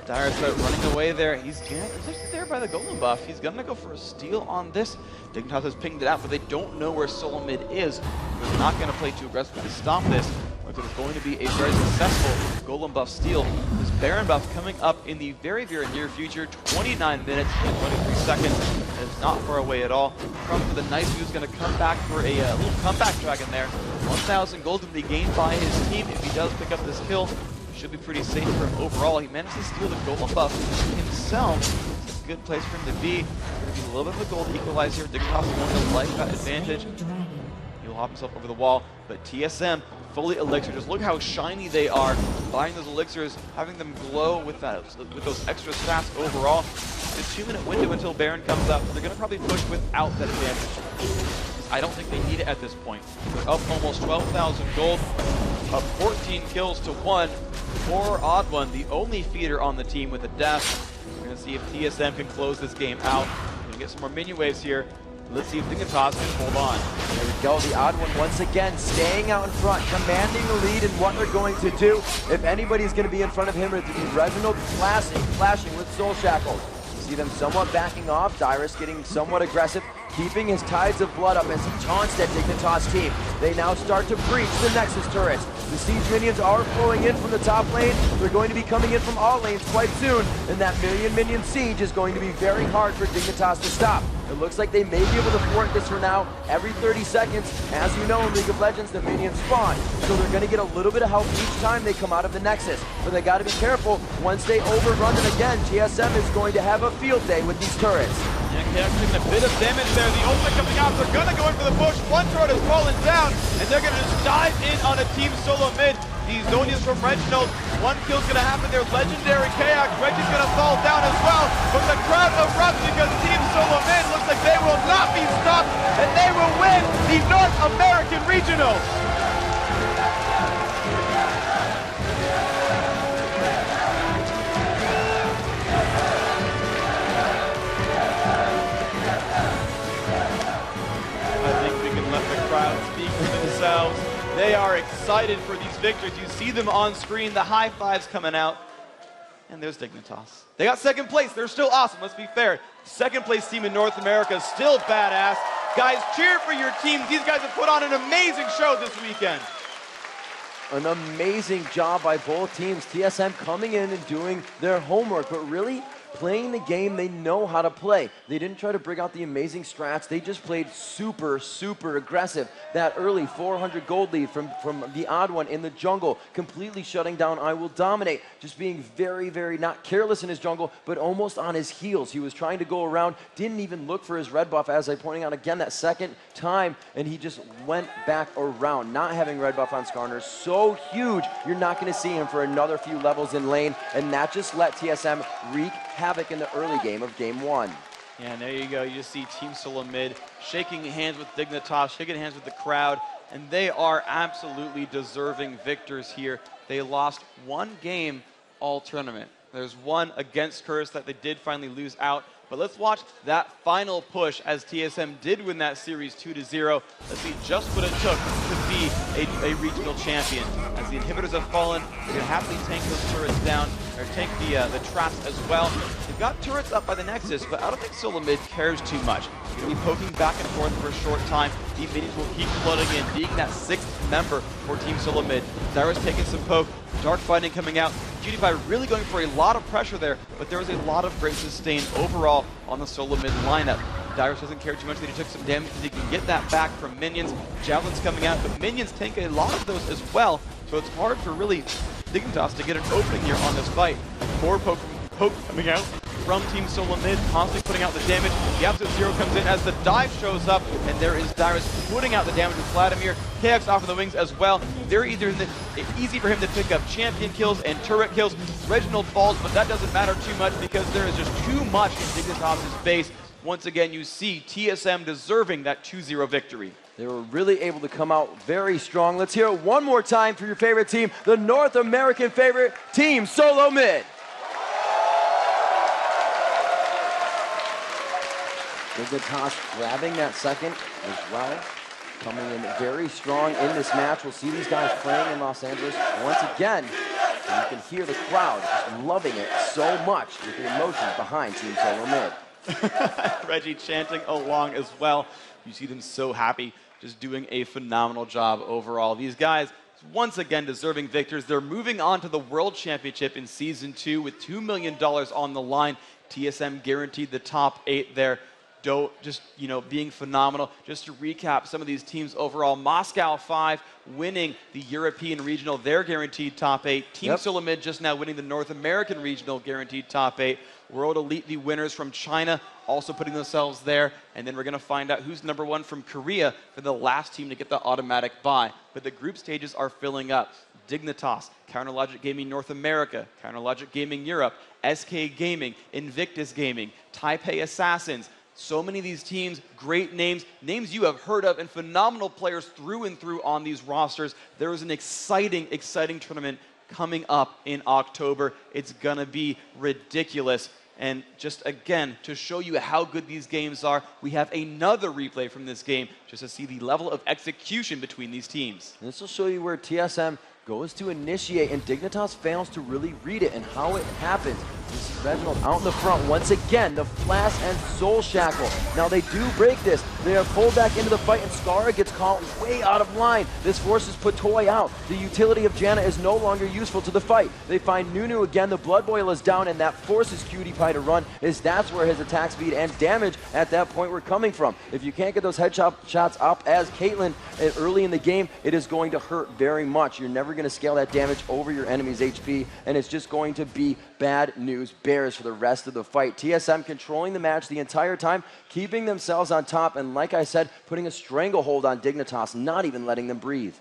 Dyrus running away there. He's actually there by the golem buff. He's gonna go for a steal on this. Dignitas has pinged it out, but they don't know where solo mid is. They're not gonna play too aggressively to stop this. But it's going to be a very successful golem buff steal. This Baron buff coming up in the very, very near future. 29 minutes and 23 seconds. That is not far away at all. Crumb with a nice move is going to come back for a little comeback dragon there. 1,000 gold to be gained by his team. If he does pick up this kill, it should be pretty safe for him overall. He managed to steal the golem buff himself. It's a good place for him to be. Going to be a little bit of a gold equalizer. Dignitas going to like that advantage. He'll hop himself over the wall, but TSM fully elixir. Just look how shiny they are. Buying those elixirs, having them glow with those extra stats overall. It's a 2-minute window until Baron comes up. They're going to probably push without that advantage. I don't think they need it at this point. They're up almost 12,000 gold, up 14 kills to 1. Poor Odd One, the only feeder on the team with a death. We're going to see if TSM can close this game out. We're going to get some more minion waves here. Let's see if Dignitas can hold on. There we go, the Odd One once again staying out in front, commanding the lead in what they're going to do. If anybody's going to be in front of him, it's going to be Reginald flashing with Soul Shackle. See them somewhat backing off, Dyrus getting somewhat aggressive, keeping his tides of blood up as he taunts that Dignitas team. They now start to breach the Nexus turrets. The siege minions are flowing in from the top lane. They're going to be coming in from all lanes quite soon, and that minion siege is going to be very hard for Dignitas to stop. It looks like they may be able to thwart this for now. Every 30 seconds, as you know in League of Legends, the minions spawn. So they're going to get a little bit of help each time they come out of the Nexus. But they got to be careful. Once they overrun it again, TSM is going to have a field day with these turrets. Yeah, Chaos taking a bit of damage there. The ultimate coming out. They're going to go in for the push. One turret has fallen down, and they're going to just dive in on a team solo mid. These Zonians from Reginald. One kill's going to happen there. Legendary Chaos. Reggie's going to fall down as well. But the crowd erupts because Team Solo Mid looks like they will not be stopped, and they will win the North American Regional. I think we can let the crowd speak for themselves. They are excited for these victories. You see them on screen, the high fives coming out. And there's Dignitas. They got second place. They're still awesome, let's be fair. Second place team in North America, still badass. Guys, cheer for your teams. These guys have put on an amazing show this weekend. An amazing job by both teams. TSM coming in and doing their homework, but really playing the game they know how to play. They didn't try to bring out the amazing strats. They just played super, super aggressive. That early 400 gold lead from the Odd One in the jungle, completely shutting down I Will Dominate. Just being very, very not careless in his jungle, but almost on his heels. He was trying to go around, didn't even look for his red buff, as I pointing out again that second time, and he just went back around. Not having red buff on Skarner, so huge. You're not going to see him for another few levels in lane, and that just let TSM wreak havoc in the early game of game one. Yeah, and there you go. You just see Team Solo Mid shaking hands with Dignitas, shaking hands with the crowd, and they are absolutely deserving victors here. They lost one game all tournament. There's one against Curse that they did finally lose out. But let's watch that final push as TSM did win that series 2-0. Let's see just what it took to be a regional champion. As the inhibitors have fallen, they're going to happily tank those turrets down, or tank the traps as well. They've got turrets up by the Nexus, but I don't think Solo Mid cares too much. They're going to be poking back and forth for a short time. The minions will keep flooding in, being that sixth member for Team Solo Mid. Dyrus taking some poke, dark fighting coming out. PewDiePie really going for a lot of pressure there, but there was a lot of great sustain overall on the Solo Mid lineup. Dyrus doesn't care too much that he took some damage, because he can get that back from minions. Javelins coming out, but minions tank a lot of those as well, so it's hard for really Dignitas to get an opening here on this fight. More poke coming out from Team Solo Mid, constantly putting out the damage. The Absolute Zero comes in as the dive shows up, and there is Dyrus putting out the damage with Vladimir. KX off of the wings as well. They're either easy for him to pick up champion kills and turret kills. Reginald falls, but that doesn't matter too much because there is just too much in Dignitas' base. Once again, you see TSM deserving that 2-0 victory. They were really able to come out very strong. Let's hear it one more time for your favorite team, the North American favorite, Team Solo Mid. Dignitas grabbing that second as well. Coming in very strong in this match. We'll see these guys playing in Los Angeles once again. And you can hear the crowd just loving it so much with the emotions behind Team Solo Mid. Reggie chanting along as well. You see them so happy, just doing a phenomenal job overall. These guys, once again, deserving victors. They're moving on to the World Championship in Season 2 with $2 million on the line. TSM guaranteed the top 8 there. Just, being phenomenal. Just to recap some of these teams overall, Moscow 5 winning the European Regional, their guaranteed top 8. Team Solo Mid just now winning the North American Regional, guaranteed top 8. World Elite, the winners from China, also putting themselves there. And then we're going to find out who's #1 from Korea for the last team to get the automatic bye. But the group stages are filling up. Dignitas, Counterlogic Gaming North America, Counterlogic Gaming Europe, SK Gaming, Invictus Gaming, Taipei Assassins. So many of these teams, great names you have heard of, and phenomenal players through and through on these rosters. There is an exciting, exciting tournament coming up in October. It's gonna be ridiculous. And just again, to show you how good these games are, we have another replay from this game just to see the level of execution between these teams. And this will show you where TSM goes to initiate, and Dignitas fails to really read it and how it happens. This is Reginald out in the front once again, the Flash and Soul Shackle. Now they do break this. They are pulled back into the fight, and Skarner gets caught way out of line. This forces Patoy out. The utility of Janna is no longer useful to the fight. They find Nunu again, the Blood Boil is down, and that forces Cutie Pie to run, as that's where his attack speed and damage at that point were coming from. If you can't get those headshot shots up as Caitlyn early in the game, it is going to hurt very much. You're never going to scale that damage over your enemy's HP, and it's just going to be bad news bears for the rest of the fight. TSM controlling the match the entire time, keeping themselves on top, and like I said, putting a stranglehold on Dignitas, not even letting them breathe.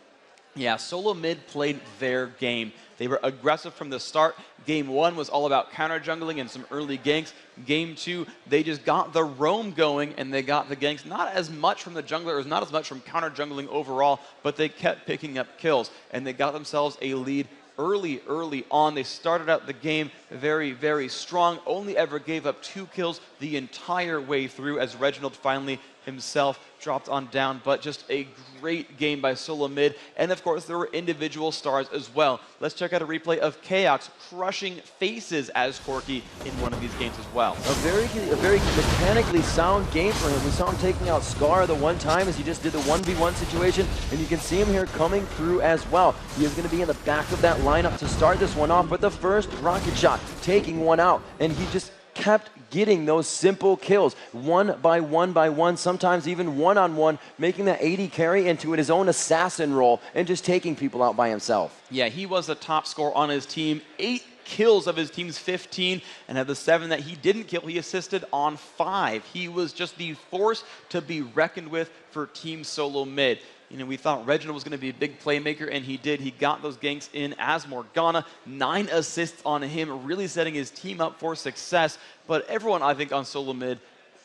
Yeah, Solo Mid played their game. They were aggressive from the start. Game 1 was all about counter jungling and some early ganks. Game 2, they just got the roam going and they got the ganks. Not as much from the junglers, not as much from counter jungling overall, but they kept picking up kills and they got themselves a lead early on. They started out the game very, very strong. Only ever gave up 2 kills the entire way through as Reginald finally himself dropped on down, but just a great game by Solo Mid. And of course, there were individual stars as well. Let's check out a replay of Chaos crushing faces as Corki in one of these games as well. A very mechanically sound game for him. We saw him taking out Scar the one time as he just did the 1v1 situation, and you can see him here coming through as well. He is going to be in the back of that lineup to start this one off, but the first rocket shot, taking one out, and he just kept getting those simple kills, one by one, sometimes even one-on-one, making that 80 carry into his own assassin role and just taking people out by himself. Yeah, he was the top scorer on his team, 8 kills of his team's 15, and of the 7 that he didn't kill, he assisted on 5. He was just the force to be reckoned with for Team Solo Mid. You know, we thought Reginald was going to be a big playmaker, and he did. He got those ganks in as Morgana. 9 assists on him, really setting his team up for success. But everyone, I think, on Solo Mid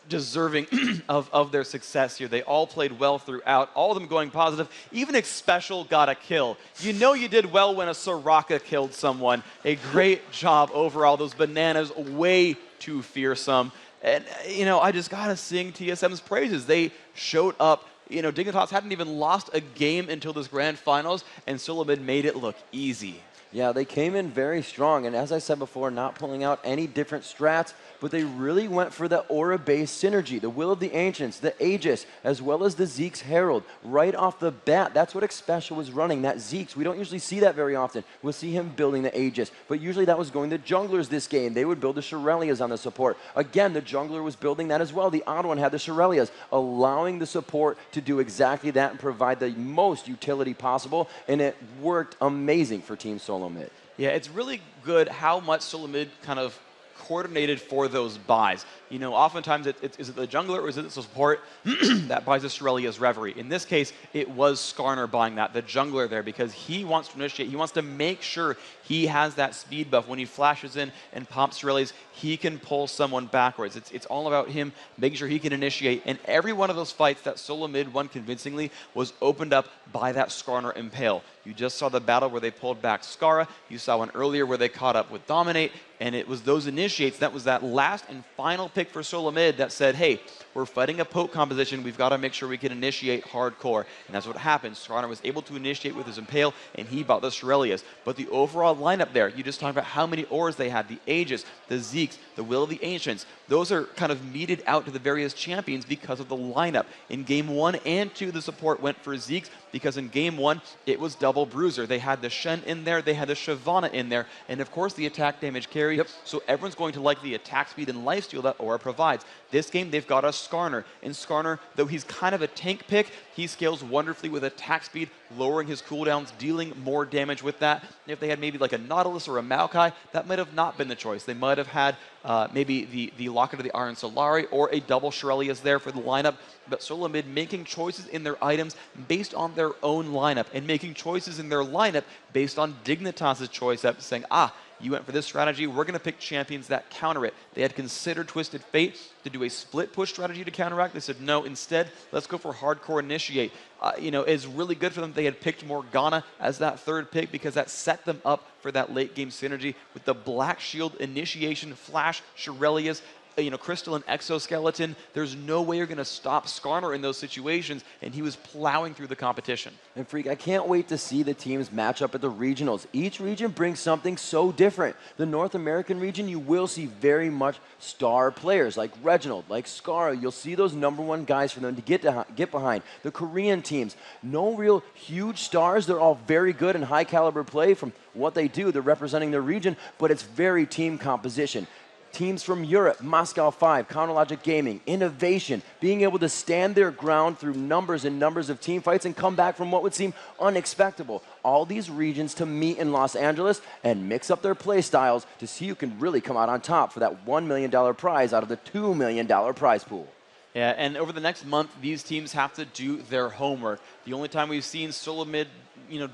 deserving of their success here. They all played well throughout, all of them going positive. Even Xpecial got a kill. You know you did well when a Soraka killed someone. A great job overall. Those bananas, way too fearsome. And, you know, I just got to sing TSM's praises. They showed up. You know, Dignitas hadn't even lost a game until this grand finals, and Solo Mid made it look easy. Yeah, they came in very strong, and as I said before, not pulling out any different strats, but they really went for the aura-based synergy, the Will of the Ancients, the Aegis, as well as the Zeke's Herald. Right off the bat, that's what Xpecial was running, that Zeke's. We don't usually see that very often. We'll see him building the Aegis, but usually that was going to junglers this game. They would build the Shirelias on the support. Again, the jungler was building that as well. The odd one had the Shirelias, allowing the support to do exactly that and provide the most utility possible, and it worked amazing for Team Solo Mid. Yeah, it's really good how much Solo Mid kind of coordinated for those buys. You know, oftentimes is it the jungler or is it the support that buys the Shirelia's Reverie? In this case, it was Skarner buying that, the jungler there, because he wants to initiate, he wants to make sure He has that speed buff. When he flashes in and pops rallies, he can pull someone backwards. It's all about him making sure he can initiate. And every one of those fights that solo mid won convincingly was opened up by that Skarner Impale. You just saw the battle where they pulled back Skara. You saw one earlier where they caught up with Dominate. And it was those initiates, that was that last and final pick for solo mid that said, hey, we're fighting a poke composition. We've got to make sure we can initiate hardcore. And that's what happened. Skarner was able to initiate with his Impale, and he bought the Shurelias. But the overall lineup there, you just talked about how many ores they had, the Aegis, the Zeeks, the Will of the Ancients. Those are kind of meted out to the various champions because of the lineup. In Game 1 and 2, the support went for Zeeks because in Game 1, it was double bruiser. They had the Shen in there, they had the Shyvana in there, and of course the attack damage carry. Yep. So everyone's going to like the attack speed and lifesteal that Aura provides. This game, they've got a Skarner. And Skarner, though he's kind of a tank pick, he scales wonderfully with attack speed, lowering his cooldowns, dealing more damage with that. If they had maybe like a Nautilus or a Maokai, that might have not been the choice. They might have had maybe the Locket of the Iron Solari or a double Shurelias there for the lineup. But solo mid making choices in their items based on their own lineup and making choices in their lineup based on Dignitas' choice up, saying, you went for this strategy, we're going to pick champions that counter it. They had considered Twisted Fate to do a split push strategy to counteract. They said, no, instead, let's go for hardcore initiate. It's really good for them. They had picked Morgana as that third pick because that set them up for that late game synergy with the Black Shield initiation, Flash, Shurelias, Crystal and Exoskeleton. There's no way you're going to stop Skarner in those situations, and he was plowing through the competition. And Freak, I can't wait to see the teams match up at the regionals. Each region brings something so different. The North American region, you will see very much star players like Reginald, like Skara. You'll see those #1 guys for them to get behind. The Korean teams, no real huge stars. They're all very good and high caliber play from what they do. They're representing their region, but it's very team composition. Teams from Europe, Moscow 5, Counterlogic Gaming, Innovation, being able to stand their ground through numbers and numbers of team fights and come back from what would seem unexpectable. All these regions to meet in Los Angeles and mix up their play styles to see who can really come out on top for that $1 million prize out of the $2 million prize pool. Yeah, and over the next month, these teams have to do their homework. The only time we've seen solo mid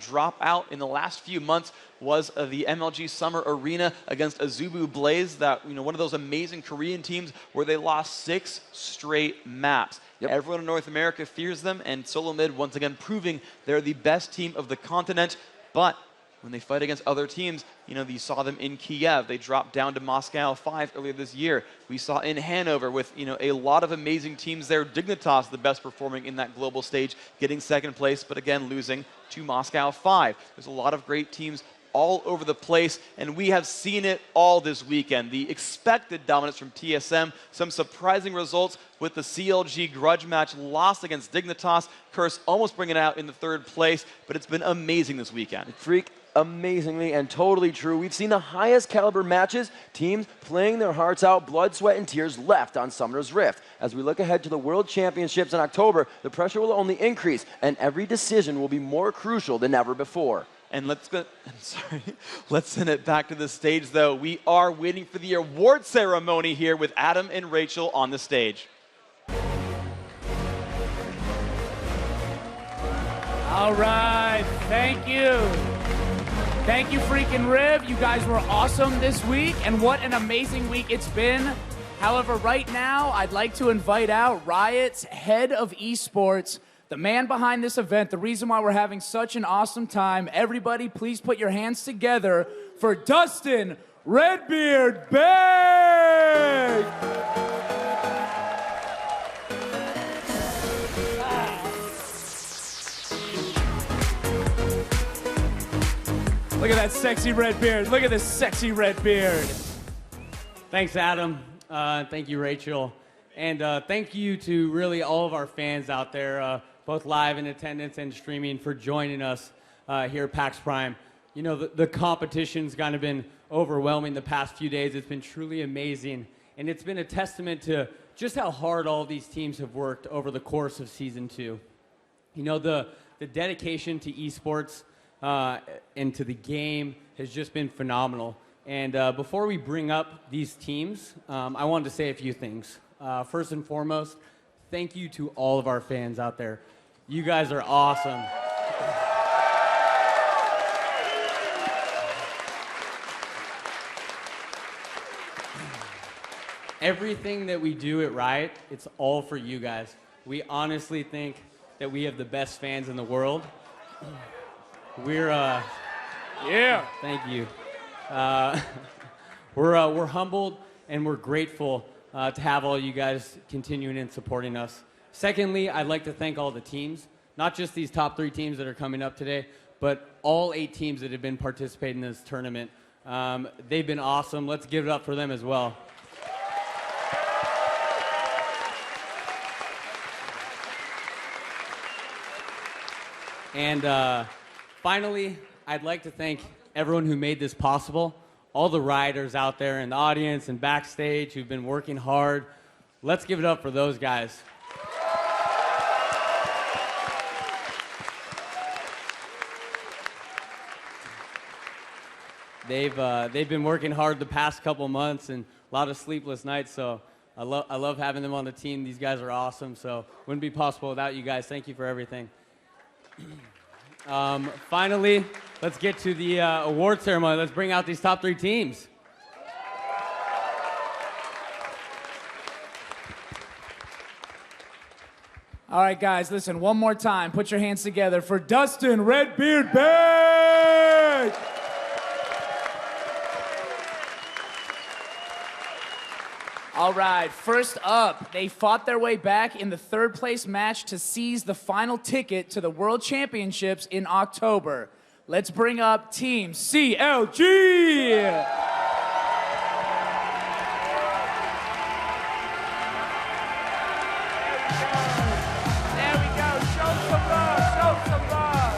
drop out in the last few months was the MLG Summer Arena against Azubu Blaze, that one of those amazing Korean teams where they lost 6 straight maps. Yep. Everyone in North America fears them, and solo mid once again proving they're the best team of the continent. But when they fight against other teams, you saw them in Kiev. They dropped down to Moscow 5 earlier this year. We saw in Hanover with, a lot of amazing teams there. Dignitas, the best performing in that global stage, getting second place, but again, losing to Moscow 5. There's a lot of great teams all over the place, and we have seen it all this weekend. The expected dominance from TSM, some surprising results with the CLG grudge match loss against Dignitas. Curse almost bringing it out in the 3rd place, but it's been amazing this weekend. Freak, amazingly and totally true. We've seen the highest caliber matches, teams playing their hearts out, blood, sweat, and tears left on Summoner's Rift. As we look ahead to the World Championships in October, the pressure will only increase, and every decision will be more crucial than ever before. And let's send it back to the stage, though. We are waiting for the award ceremony here with Adam and Rachel on the stage. All right, thank you. Thank you, freaking Riv. You guys were awesome this week, and what an amazing week it's been. However, right now, I'd like to invite out Riot's head of esports, the man behind this event, the reason why we're having such an awesome time. Everybody, please put your hands together for Dustin Redbeard Big! Look at that sexy red beard. Look at this sexy red beard. Thanks, Adam. Thank you, Rachel. And thank you to really all of our fans out there, both live in attendance and streaming, for joining us here at PAX Prime. The competition's kind of been overwhelming the past few days. It's been truly amazing. And it's been a testament to just how hard all of these teams have worked over the course of Season 2. The dedication to esports and to the game has just been phenomenal. And before we bring up these teams, I wanted to say a few things. First and foremost, thank you to all of our fans out there. You guys are awesome. everything that we do at Riot, it's all for you guys. We honestly think that we have the best fans in the world. We're, Yeah. thank you. We're humbled and we're grateful to have all you guys continuing and supporting us. Secondly, I'd like to thank all the teams, not just these top 3 teams that are coming up today, but all 8 teams that have been participating in this tournament. They've been awesome. Let's give it up for them as well. And finally, I'd like to thank everyone who made this possible, all the Rioters out there in the audience and backstage who've been working hard. Let's give it up for those guys. They've been working hard the past couple months and a lot of sleepless nights, so I love having them on the team. These guys are awesome, so wouldn't be possible without you guys. Thank you for everything. Finally, let's get to the award ceremony. Let's bring out these top 3 teams. All right, guys, listen, one more time. Put your hands together for Dustin Redbeard Bay! All right, first up, they fought their way back in the 3rd place match to seize the final ticket to the World Championships in October. Let's bring up Team CLG! There we go, show some love, show some love!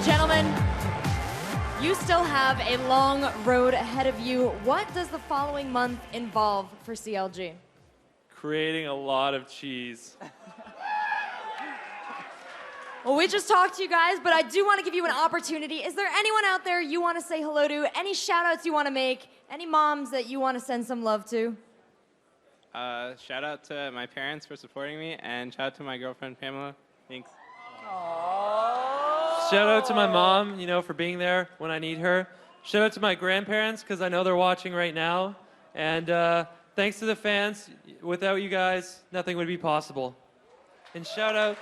Gentlemen, you still have a long road ahead of you. What does the following month involve for CLG? Creating a lot of cheese. Well, we just talked to you guys, but I do want to give you an opportunity. Is there anyone out there you want to say hello to? Any shout-outs you want to make? Any moms that you want to send some love to? Shout out to my parents for supporting me, and shout out to my girlfriend Pamela. Thanks. Shout out to my mom, for being there when I need her. Shout out to my grandparents, because I know they're watching right now. And thanks to the fans. Without you guys, nothing would be possible. And shout out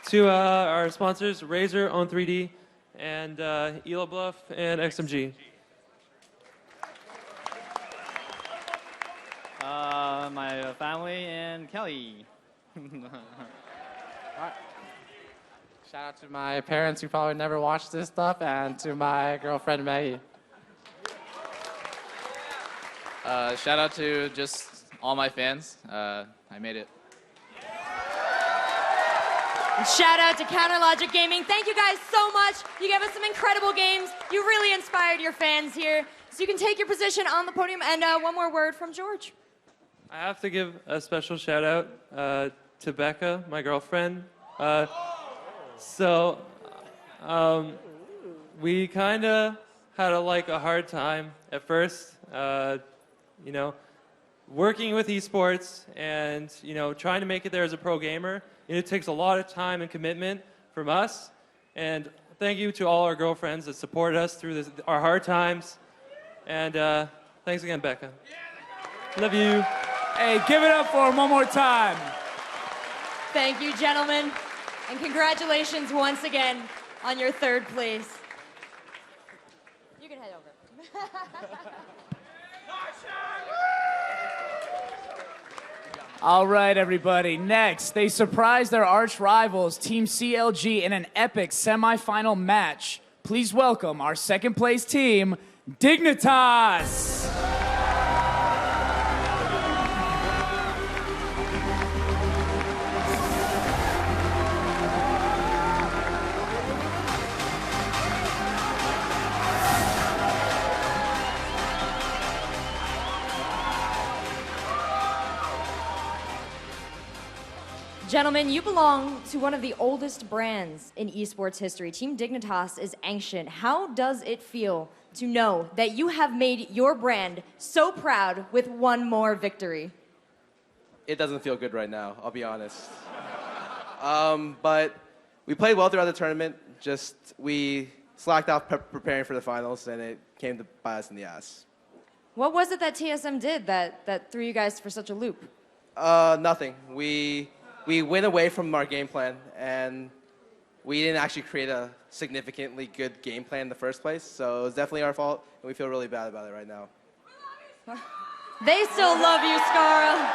to our sponsors, Razer, Own3D, and Elo Bluff, and XMG. My family and Kelly. Shout out to my parents who probably never watched this stuff, and to my girlfriend Maggie. Shout out to just all my fans. I made it. And shout out to Counterlogic Gaming. Thank you guys so much. You gave us some incredible games. You really inspired your fans here. So you can take your position on the podium. And one more word from George. I have to give a special shout out to Becca, my girlfriend. We kind of had a hard time at first, working with esports and, trying to make it there as a pro gamer. It takes a lot of time and commitment from us. And thank you to all our girlfriends that support us through our hard times. And thanks again, Becca. Love you. Hey, give it up for him one more time. Thank you, gentlemen. And congratulations once again on your 3rd place. You can head over. All right, everybody. Next, they surprised their arch rivals, Team CLG, in an epic semifinal match. Please welcome our 2nd place team, Dignitas. Gentlemen, you belong to one of the oldest brands in esports history. Team Dignitas is ancient. How does it feel to know that you have made your brand so proud with one more victory? It doesn't feel good right now, I'll be honest. But we played well throughout the tournament. We slacked off preparing for the finals, and it came to bite us in the ass. What was it that TSM did that threw you guys for such a loop? Nothing. We went away from our game plan, and we didn't actually create a significantly good game plan in the first place. So it was definitely our fault, and we feel really bad about it right now. They still love you, Skara.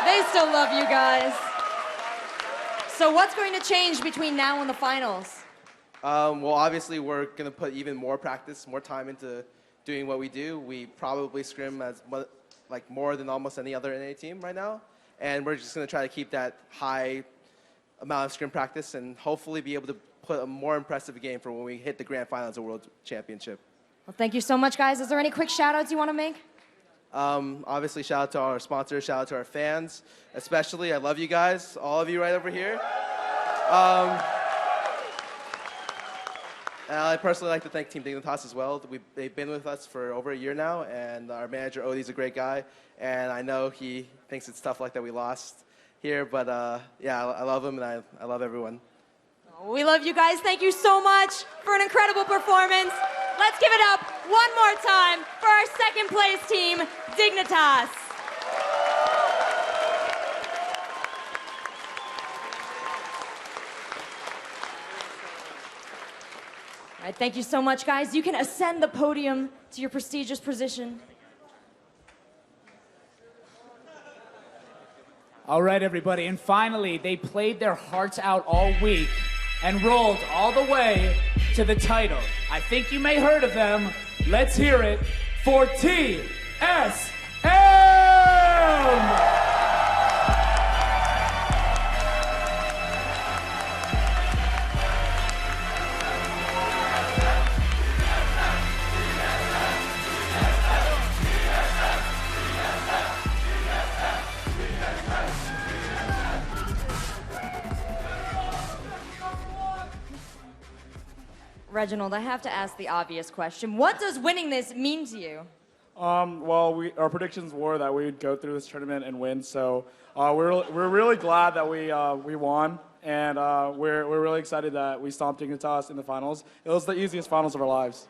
They still love you guys. So what's going to change between now and the finals? Well, obviously, we're going to put even more practice, more time into doing what we do. We probably scrim as more than almost any other NA team right now. And we're just going to try to keep that high amount of scrim practice and hopefully be able to put a more impressive game for when we hit the grand finals of World Championship. Well, thank you so much, guys. Is there any quick shout-outs you want to make? Obviously, shout out to our sponsors, shout out to our fans, especially. I love you guys, all of you right over here. And I'd personally like to thank Team Dignitas as well. They've been with us for over a year now, and our manager, Odie's a great guy. And I know he thinks it's tough like that we lost here, but yeah, I love him, and I love everyone. We love you guys. Thank you so much for an incredible performance. Let's give it up one more time for our second place team, Dignitas. All right, thank you so much, guys. You can ascend the podium to your prestigious position. All right, everybody, and finally, they played their hearts out all week and rolled all the way to the title. I think you may heard of them. Let's hear it for TSM! Reginald, I have to ask the obvious question. What does winning this mean to you? Well, our predictions were that we would go through this tournament and win, so we're really glad that we won, and we're really excited that we stomped Dignitas in the finals. It was the easiest finals of our lives.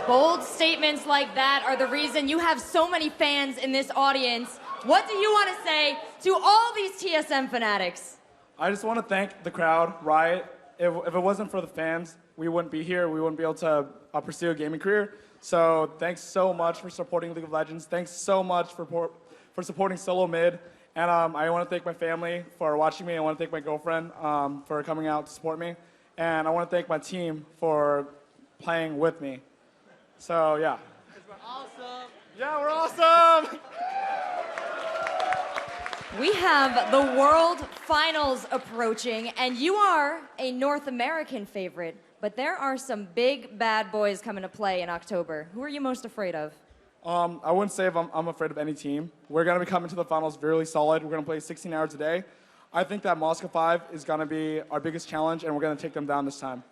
Bold statements like that are the reason you have so many fans in this audience. What do you want to say to all these TSM fanatics? I just want to thank the crowd, Riot. If it wasn't for the fans, we wouldn't be here. We wouldn't be able to pursue a gaming career. So thanks so much for supporting League of Legends. Thanks so much for supporting Solo Mid. And I want to thank my family for watching me. I want to thank my girlfriend for coming out to support me. And I want to thank my team for playing with me. So yeah. We're awesome. Yeah, we're awesome. We have the World Finals approaching, and you are a North American favorite, but there are some big bad boys coming to play in October. Who are you most afraid of? I wouldn't say if I'm afraid of any team. We're going to be coming to the finals really solid. We're going to play 16 hours a day. I think that Moscow 5 is going to be our biggest challenge, and we're going to take them down this time.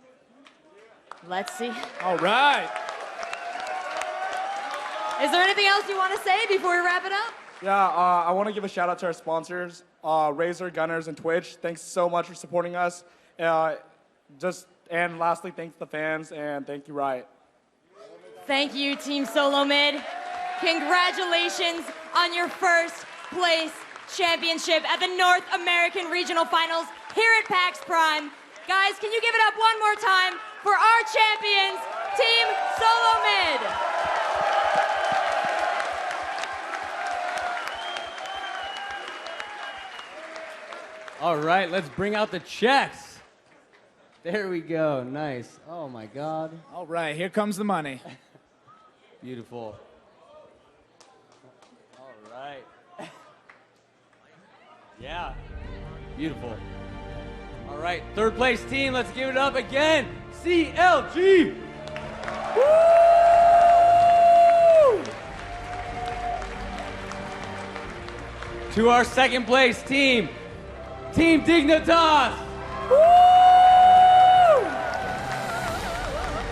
Let's see. All right. Is there anything else you want to say before we wrap it up? Yeah, I want to give a shout out to our sponsors, Razer, Gunners, and Twitch. Thanks so much for supporting us. And lastly, thanks to the fans, and thank you, Riot. Thank you, Team Solo Mid. Congratulations on your first place championship at the North American Regional Finals here at PAX Prime. Guys, can you give it up one more time for our champions, Team Solo Mid? All right, let's bring out the checks. There we go. Nice. Oh, my God. All right, here comes the money. Beautiful. All right. Yeah. Beautiful. All right, third place team, let's give it up again. CLG. Woo! To our second place team, Team Dignitas. Woo!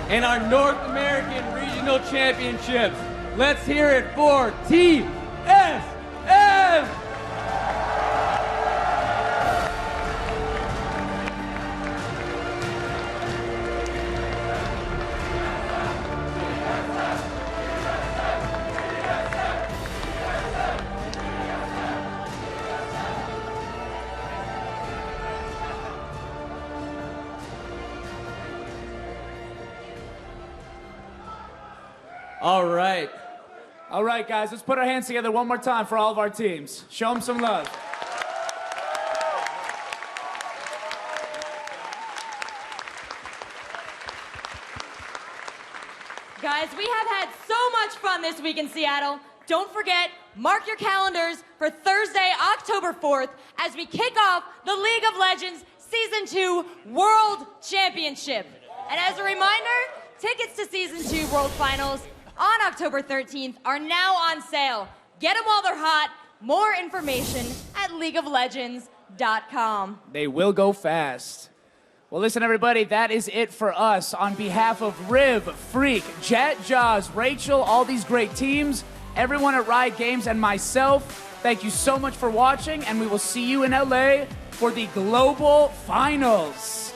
And our North American Regional Championships. Let's hear it for TSM. All right. All right, guys, let's put our hands together one more time for all of our teams. Show them some love. Guys, we have had so much fun this week in Seattle. Don't forget, mark your calendars for Thursday, October 4th, as we kick off the League of Legends Season 2 World Championship. And as a reminder, tickets to Season 2 World Finals on October 13th are now on sale. Get them while they're hot. More information at leagueoflegends.com. They will go fast. Well, listen, everybody, that is it for us. On behalf of Riv, Freak, Jet, Jaws, Rachel, all these great teams, everyone at Riot Games, and myself, thank you so much for watching, and we will see you in LA for the Global Finals.